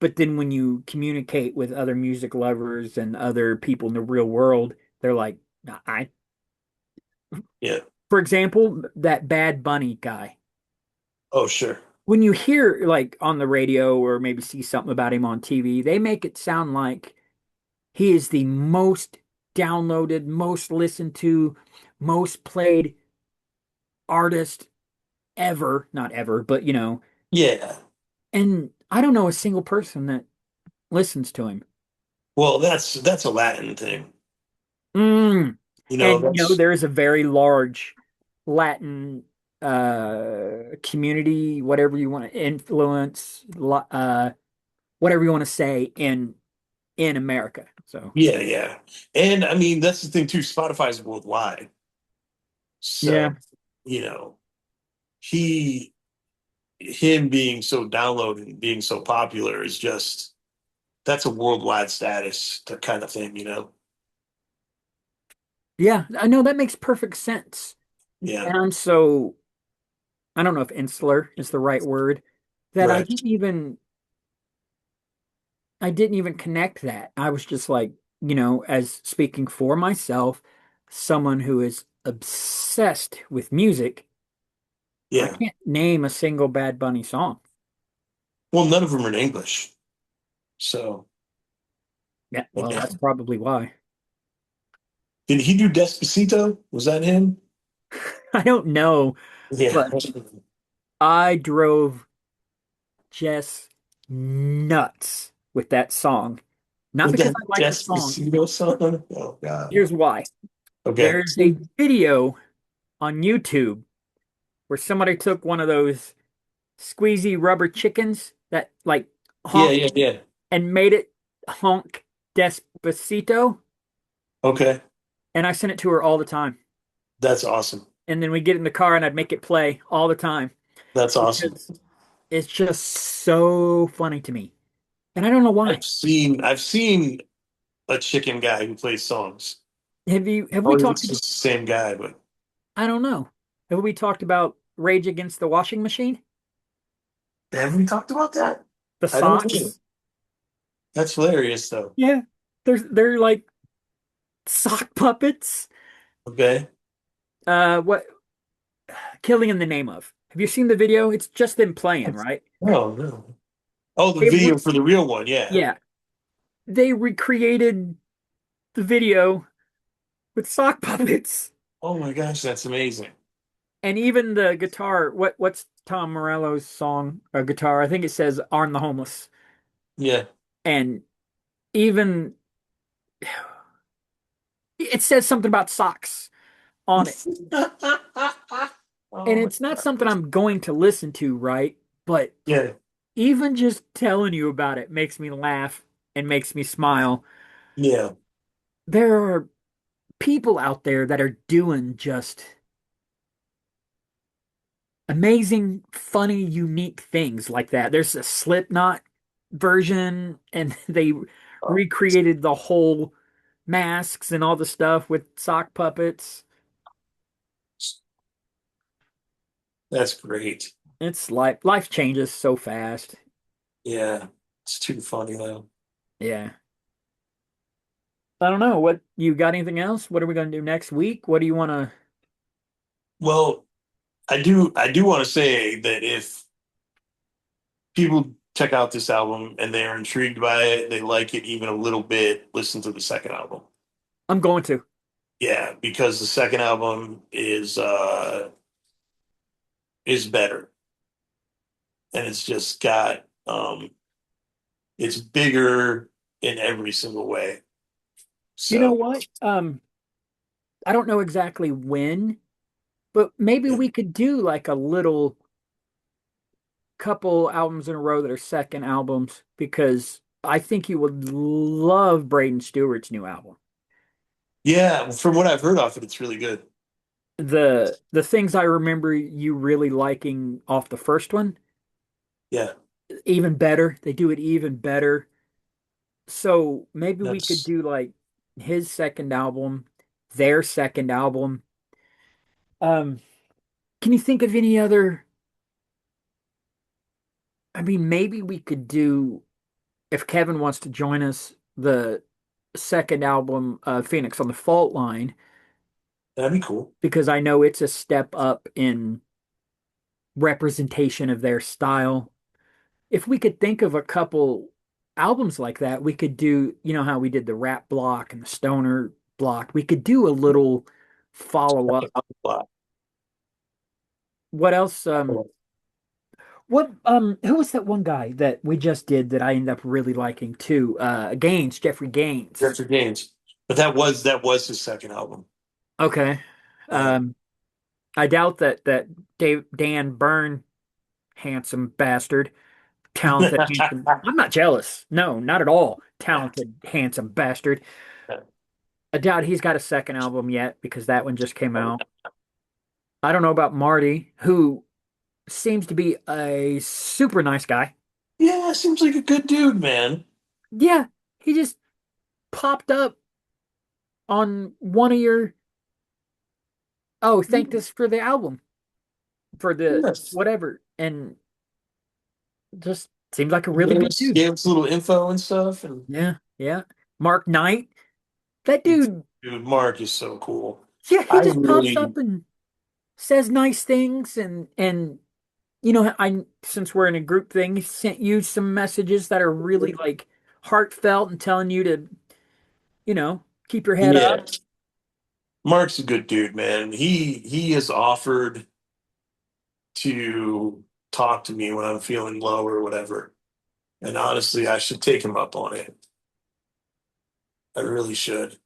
But then when you communicate with other music lovers and other people in the real world, they're like, I, Yeah. for example, that Bad Bunny guy. Oh, sure. When you hear like on the radio or maybe see something about him on TV, they make it sound like he is the most downloaded, most listened to, most played artist ever. Not ever, but Yeah. and I don't know a single person that listens to him. Well, that's a Latin thing. Mm. You know, And that's there is a very large Latin community, whatever you want to influence, whatever you want to say in America. So yeah, yeah. And I mean, that's the thing too. Spotify's worldwide. yeah, So, you know, he him being so downloaded and being so popular is just that's a worldwide status kind of thing, you know? yeah, I know that makes perfect sense. Yeah. And I'm so I don't know if insular is the right word that Right. I didn't even connect that. I was just like, as speaking for myself, someone who is obsessed with music, I Yeah. can't name a single Bad Bunny song. Well, none of them are in English. So, Yeah, well, yeah. that's probably why. Did he do Despacito? Was that him? I don't know, Yeah. but I drove Jess nuts with that song. Not With because that I like the song. Despacito song? Oh God. Here's why. Okay. There's a video on YouTube where somebody took one of those squeezy rubber chickens that like Yeah, honk yeah, yeah. and made it honk Despacito, Okay. and I sent it to her all the time. That's awesome. And then we get in the car and I'd make it play all the time That's awesome. because it's just so funny to me. And I don't know why. I've seen a chicken guy who plays songs. Have we Oh, talked it's the about, same guy, but I don't know. Have we talked about Rage Against the Washing Machine? haven't we talked about that? The I don't know. socks? That's hilarious though. Yeah. They're like sock puppets. Okay. What Killing in the Name of. Have you seen the video? It's just them playing, right? Oh no. Oh, the They video re for the real one, yeah. yeah. They recreated the video with sock puppets. Oh my gosh, that's amazing. And even the guitar, what's Tom Morello's song, guitar? I think it says Arn the Homeless. Yeah. And even it says something about socks on it. And Oh my it's not God. something I'm going to listen to, right? But Yeah. even just telling you about it makes me laugh and makes me smile. Yeah. There are people out there that are doing just amazing, funny, unique things like that. There's a Slipknot version, and they Oh, recreated the whole masks and all the stuff with sock puppets. that's great. It's like life changes so fast. Yeah. It's too funny though. Yeah. I don't know. What you got anything else? What are we going to do next week? What do you want to? Well, I do want to say that if people check out this album and they're intrigued by it, they like it even a little bit, listen to the second album. I'm going to. Yeah, because the second album is better. And it's just got it's bigger in every single way. You know So what? I don't know exactly when, but maybe yeah. we could do like a little couple albums in a row that are second albums because I think you would love Braden Stewart's new album. Yeah, from what I've heard off it, it's really good. The things I remember you really liking off the first one, Yeah. even better. They do it even better. So maybe we could That's do like his second album their second album. Um, can you think of any other? I mean, maybe we could do, if Kevin wants to join us, the second album, Phoenix on the Fault Line, That'd be cool. because I know it's a step up in representation of their style. If we could think of a couple albums like that, we could do, you know how we did the rap block and the stoner block. We could do a little follow up. What else? Who was that one guy that we just did that I ended up really liking too? Gaines, Jeffrey Gaines. Jeffrey Gaines. But that was his second album. Okay. Uh, Um, I doubt that Dan Byrne, handsome bastard, talented, handsome. I'm not jealous. No, not at all. Talented, handsome bastard. I doubt he's got a second album yet because that one just came out. I don't know about Marty, who seems to be a super nice guy. yeah, seems like a good dude, man. Yeah, he just popped up on one of your, oh, thanked us for the album, for the Yes. whatever, and just seems like a really Gave good us, dude. gave us a little info and stuff. And Yeah, yeah. Mark Knight, that dude, dude, Mark is so cool. yeah, he I just pops really, up and says nice things, and you know, I since we're in a group thing, he sent you some messages that are really like heartfelt and telling you to, you know, keep your head yeah, up. Mark's a good dude, man. He has offered to talk to me when I'm feeling low or whatever. And honestly, I should take him up on it. I really should.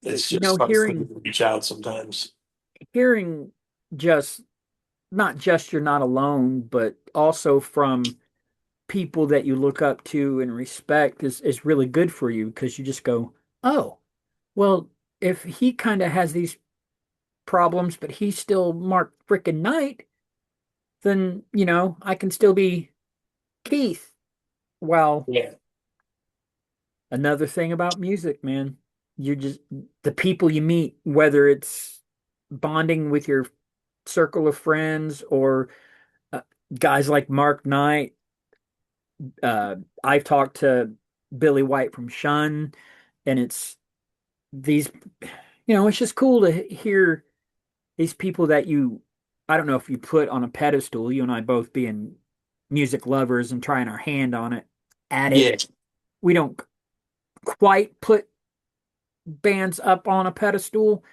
It's You know, just hard for me to reach out sometimes. hearing just not just you're not alone, but also from people that you look up to and respect is really good for you because you just go, oh, well, if he kind of has these problems, but he's still Mark frickin' Knight, then you know I can still be Keith. Well, Yeah. another thing about music, man, you just the people you meet, whether it's bonding with your circle of friends or uh, guys like Mark Knight. I've talked to Billy White from Shun, and it's these, you know, it's just cool to hear these people that you, I don't know if you put on a pedestal, you and I both being music lovers and trying our hand on it, at it. Yeah. We don't quite put bands up on a pedestal,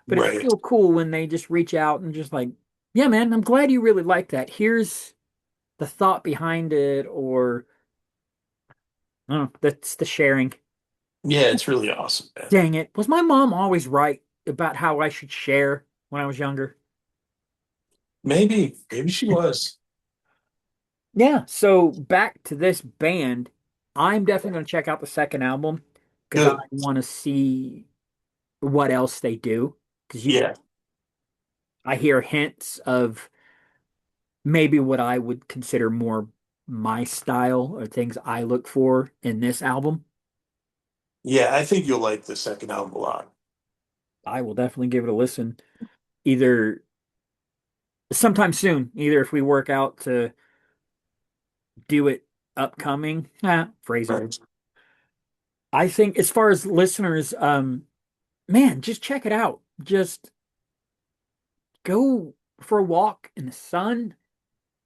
but it's Right. still cool when they just reach out and just like, yeah, man, I'm glad you really like that. Here's the thought behind it, or I don't know, that's the sharing. Yeah, it's really awesome, man. Dang it. Was my mom always right about how I should share when I was younger? Maybe she was. Yeah. So back to this band, I'm definitely going to check out the second album because I Good. want to see what else they do. Because Yeah. I hear hints of maybe what I would consider more my style or things I look for in this album. Yeah, I think you'll like the second album a lot. I will definitely give it a listen either sometime soon, either if we work out to do it upcoming. Phrasing. Right. I think as far as listeners, man, just check it out. Just go for a walk in the sun,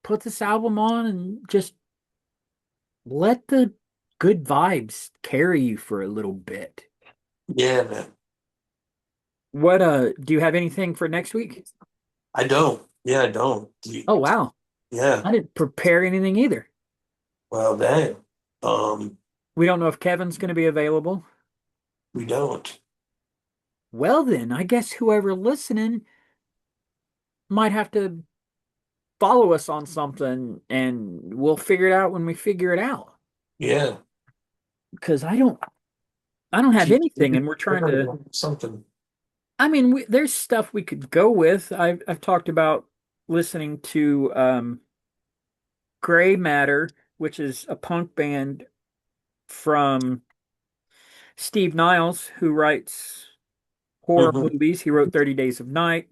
put this album on, and just let the good vibes carry you for a little bit. Yeah, man. What do you have anything for next week? I don't. Yeah, I don't. Oh wow. Yeah. I didn't prepare anything either. Well, dang. Um, We don't know if Kevin's going to be available. we don't. Well then, I guess whoever listening might have to follow us on something and we'll figure it out when we figure it out. Yeah. Because I don't have anything and we're trying to, Something. I mean, there's stuff we could go with. I've talked about listening to Gray Matter, which is a punk band from Steve Niles, who writes horror Hmm. movies. He wrote 30 Days of Night,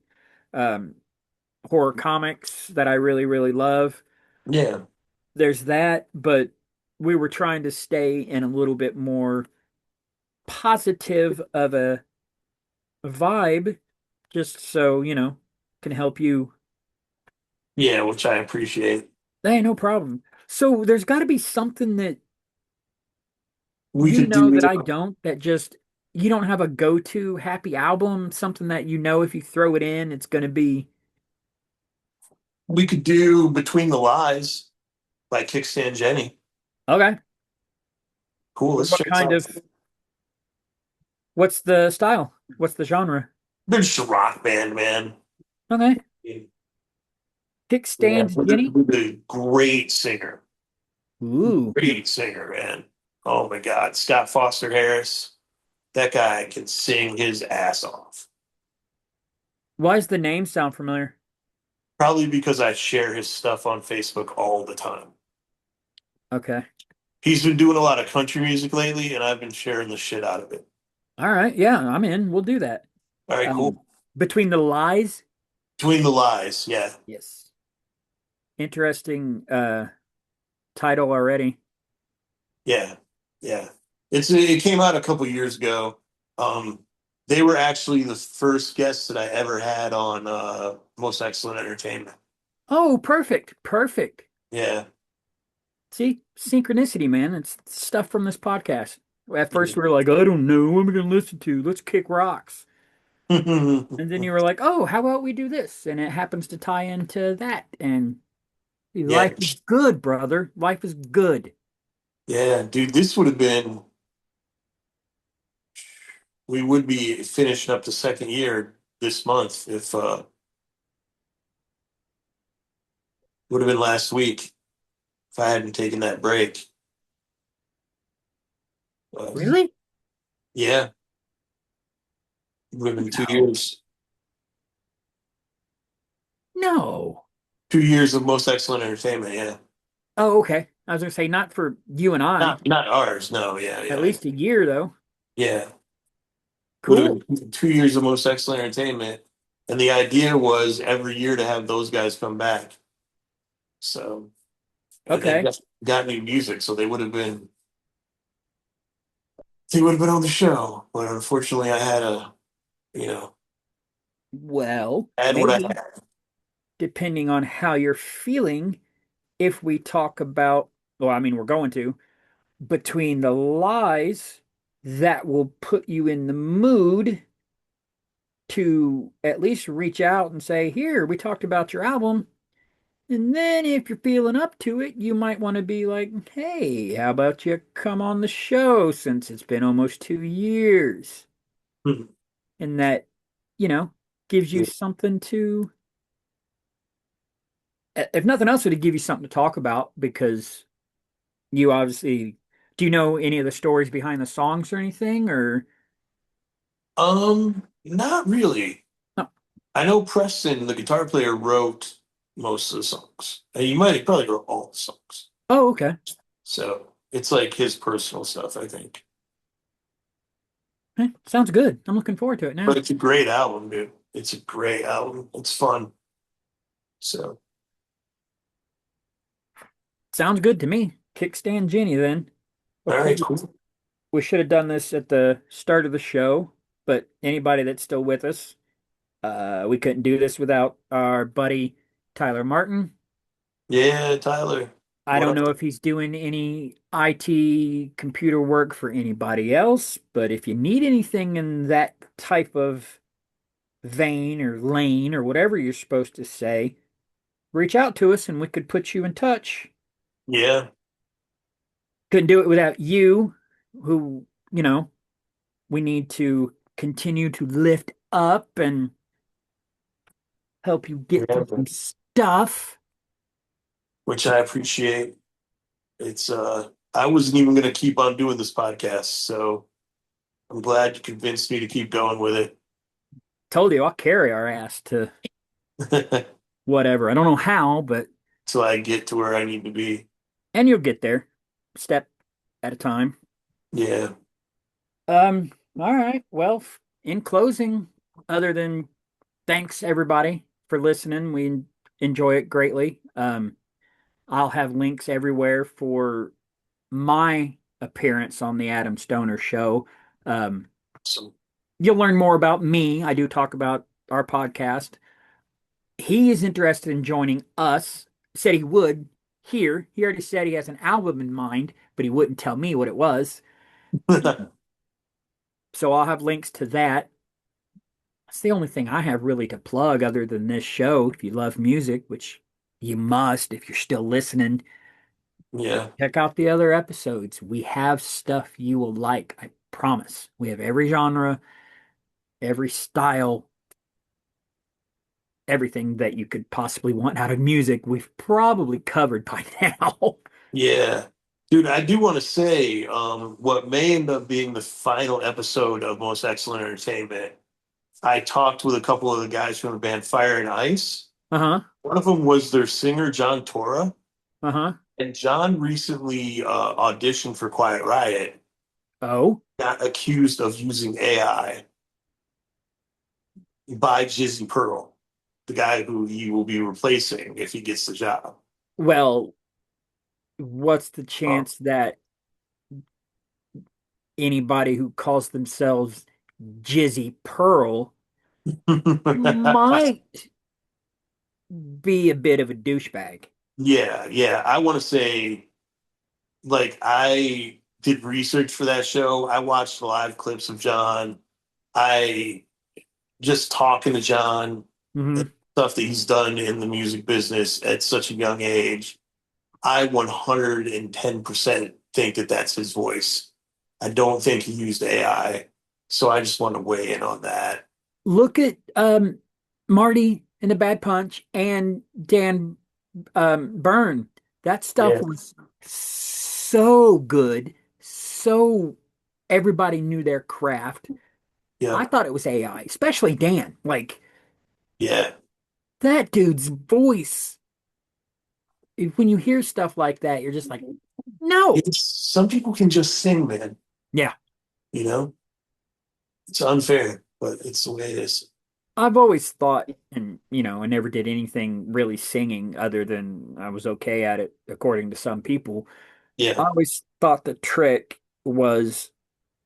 um, horror comics that I really, really love. Yeah. There's that, but we were trying to stay in a little bit more positive of a vibe, just so, can help you. Yeah, which I appreciate. Hey, no problem. So there's got to be something that We could that do I don't, that just you don't have a go-to happy album, something that if you throw it in, it's going to be we could do Between the Lies by Kickstand Jenny. okay. Cool, let's What check this kind out. of, what's the style? What's the genre? They're just a rock band, man. Okay. Yeah, Kickstand Jenny. with a great singer. Ooh. Great singer, man. Oh my God. Scott Foster Harris. That guy can sing his ass off. Why does the name sound familiar? Probably because I share his stuff on Facebook all the time. Okay. He's been doing a lot of country music lately, and I've been sharing the shit out of it. All right. Yeah, I'm in. We'll do that. All right, Um, cool. Between the Lies. Between the Lies. Yeah. Yes. Interesting title already. Yeah. Yeah. It came out a couple years ago. Um, they were actually the first guests that I ever had on Most Excellent Entertainment. Oh, perfect. Perfect. Yeah. See, synchronicity, man. It's stuff from this podcast. At first, we were like, I don't know. What am I going to listen to? Let's kick rocks. And then you were like, oh, how about we do this? And it happens to tie into that. And Yeah. life is good, brother. Life is good. Yeah, dude, this would have been, we would be finishing up the second year this month if would have been last week if I hadn't taken that break. Really? Yeah, it would have been No. 2 years. No. 2 years of Most Excellent Entertainment. Yeah, Oh, okay. I was going to say, not for you and I. not ours. No, yeah, At yeah, least a year, though. yeah. Would Cool. have been 2 years of Most Excellent Entertainment, and the idea was every year to have those guys come back. So, and they Okay. got new music, so they would have been on the show. But unfortunately, I had a, you know, Well, I had what I maybe had. depending on how you're feeling, if we talk about, well, I mean, we're going to, between the lies, that will put you in the mood to at least reach out and say, here, we talked about your album. And then if you're feeling up to it, you might want to be like, hey, how about you come on the show since it's been almost 2 years? Hmm. And that, you know, gives you Yeah. something to, if nothing else, it'd give you something to talk about because you obviously, do you know any of the stories behind the songs or anything? Or, Not really. no. I know Preston, the guitar player, wrote most of the songs. And he probably wrote all the songs. Oh, okay. So it's like his personal stuff, I think. Sounds good. I'm looking forward to it But now. it's a great album, dude. It's a great album. It's fun. So, Sounds good to me. Kickstand Jenny then. all right, Okay. cool. We should have done this at the start of the show, but anybody that's still with us, we couldn't do this without our buddy Tyler Martin. Yeah, Tyler. I What don't up? know if he's doing any IT computer work for anybody else, but if you need anything in that type of vein or lane or whatever you're supposed to say, reach out to us and we could put you in touch. Yeah, Couldn't do it without you, who, you know, we need to continue to lift up and help you get yeah, through some stuff. which I appreciate. It's I wasn't even gonna keep on doing this podcast, so I'm glad you convinced me to keep going with Told you I'll carry our ass to it whatever. I don't know how, but till I get to where I need to be. and you'll get there, step at a time. Yeah. All right. Well, in closing, other than thanks everybody for listening, we enjoy it greatly. I'll have links everywhere for my appearance on the Adam Stoner show. Um, So, you'll learn more about me. I do talk about our podcast. He is interested in joining us, said he would here. He already said he has an album in mind, but he wouldn't tell me what it was. So I'll have links to that. That's the only thing I have really to plug other than this show. If you love music, which you must if you're still listening, yeah, check out the other episodes. We have stuff you will like, I promise. We have every genre, every style, everything that you could possibly want out of music. We've probably covered by now. yeah. Dude, I do want to say what may end up being the final episode of Most Excellent Entertainment. I talked with a couple of the guys from the band Fire and Ice. Uh-huh. One of them was their singer, John Torra. Uh-huh. And John recently auditioned for Quiet Riot, Oh, got accused of using AI by Jizzy Pearl, the guy who he will be replacing if he gets the job. well, what's the Um, chance that anybody who calls themselves Jizzy Pearl might be a bit of a douchebag? yeah, yeah. I want to say, like, I did research for that show. I watched live clips of John. I just talking to John, Hmm. stuff that he's done in the music business at such a young age. I 110% think that that's his voice. I don't think he used AI. So I just want to weigh in on that. Look at Marty in the Bad Punch and Dan Byrne. That stuff Yeah. was so good, so everybody knew their craft. Yeah. I thought it was AI, especially Dan. Like Yeah. that dude's voice. When you hear stuff like that, you're just like, no. It's some people can just sing, man. Yeah. You know, it's unfair, but it's the way it is. I've always thought, and I never did anything really singing other than I was okay at it, according to some people. I Yeah. always thought the trick was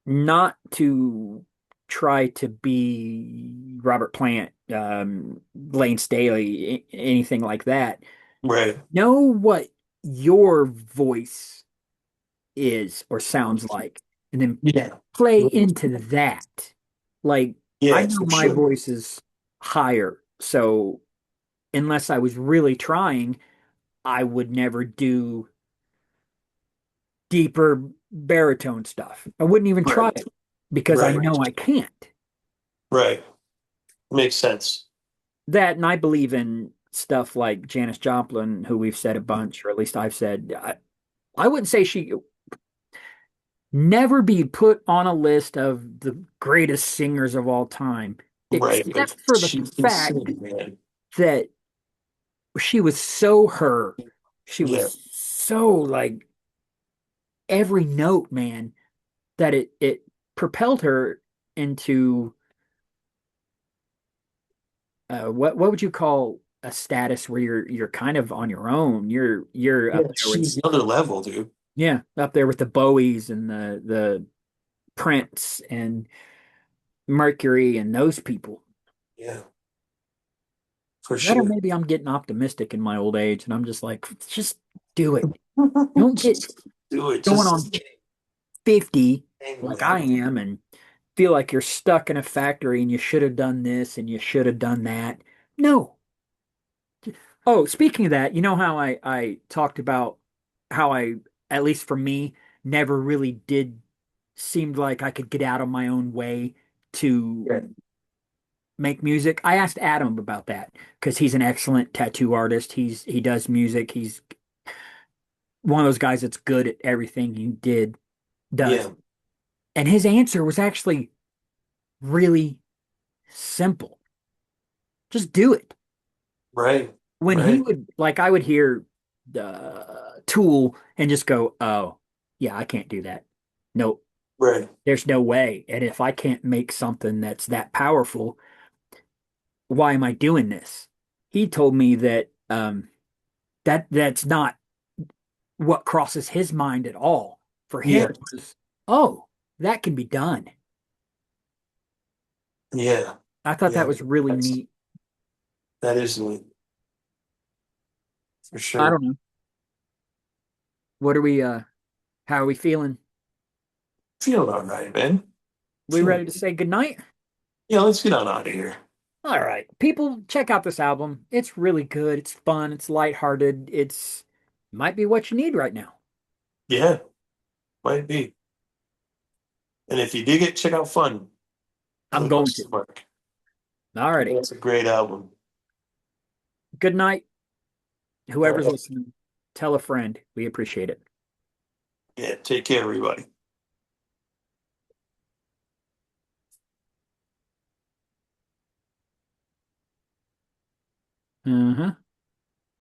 not to try to be Robert Plant, Lane Staley, anything like that. Right. Know what your voice is or sounds like, and then Yeah. play into that. Like, I Yeah, know for my sure. voice is higher, so unless I was really trying, I would never do deeper baritone stuff. I wouldn't even try Right. it because I Right. know I can't. Right. Makes sense. That and I believe in stuff like Janis Joplin, who we've said a bunch, or at least I've said. I wouldn't say she never be put on a list of the greatest singers of all time, Right. But except for the she can fact sing, man. that she was so her. She Yeah. was so like every note, man, that it propelled her into what would you call a status where you're kind of on your own. You're Yeah. up there with She's another level, dude. yeah, up there with the Bowies and the Prince and Mercury and those people. Yeah, for That or sure. maybe I'm getting optimistic in my old age and I'm just like, just do it. Don't get Just do it. going on Just 50 hang, like I man. am and feel like you're stuck in a factory and you should have done this and you should have done that. No. Oh, speaking of that, you know how I talked about how I, at least for me, never really did seemed like I could get out of my own way to Yeah. make music. I asked Adam about that because he's an excellent tattoo artist. He does music. He's one of those guys that's good at everything he does. Yeah. And his answer was actually really simple. Just do it. Right. When he Right. would like I would hear Tool and just go, "Oh, yeah, I can't do that. Nope." Right. There's no way. And if I can't make something that's that powerful, why am I doing this? He told me that that's not what crosses his mind at all. For him Yeah. it was, oh, that can be done. Yeah. I thought that Yeah. was really That's, neat. that is neat for I sure. don't know. What are we how are we feeling? Feeling all right, man. We ready Feeling. to say goodnight? Yeah, let's get on out of here. All right. People, check out this album. It's really good. It's fun. It's lighthearted. It's might be what you need right now. Yeah, might be. And if you dig it, check out Fun. I'm Another going to. question mark. All righty. That's a great album. Good night, All whoever's right. listening. Tell a friend. We appreciate it. Yeah, take care, everybody. Uh-huh.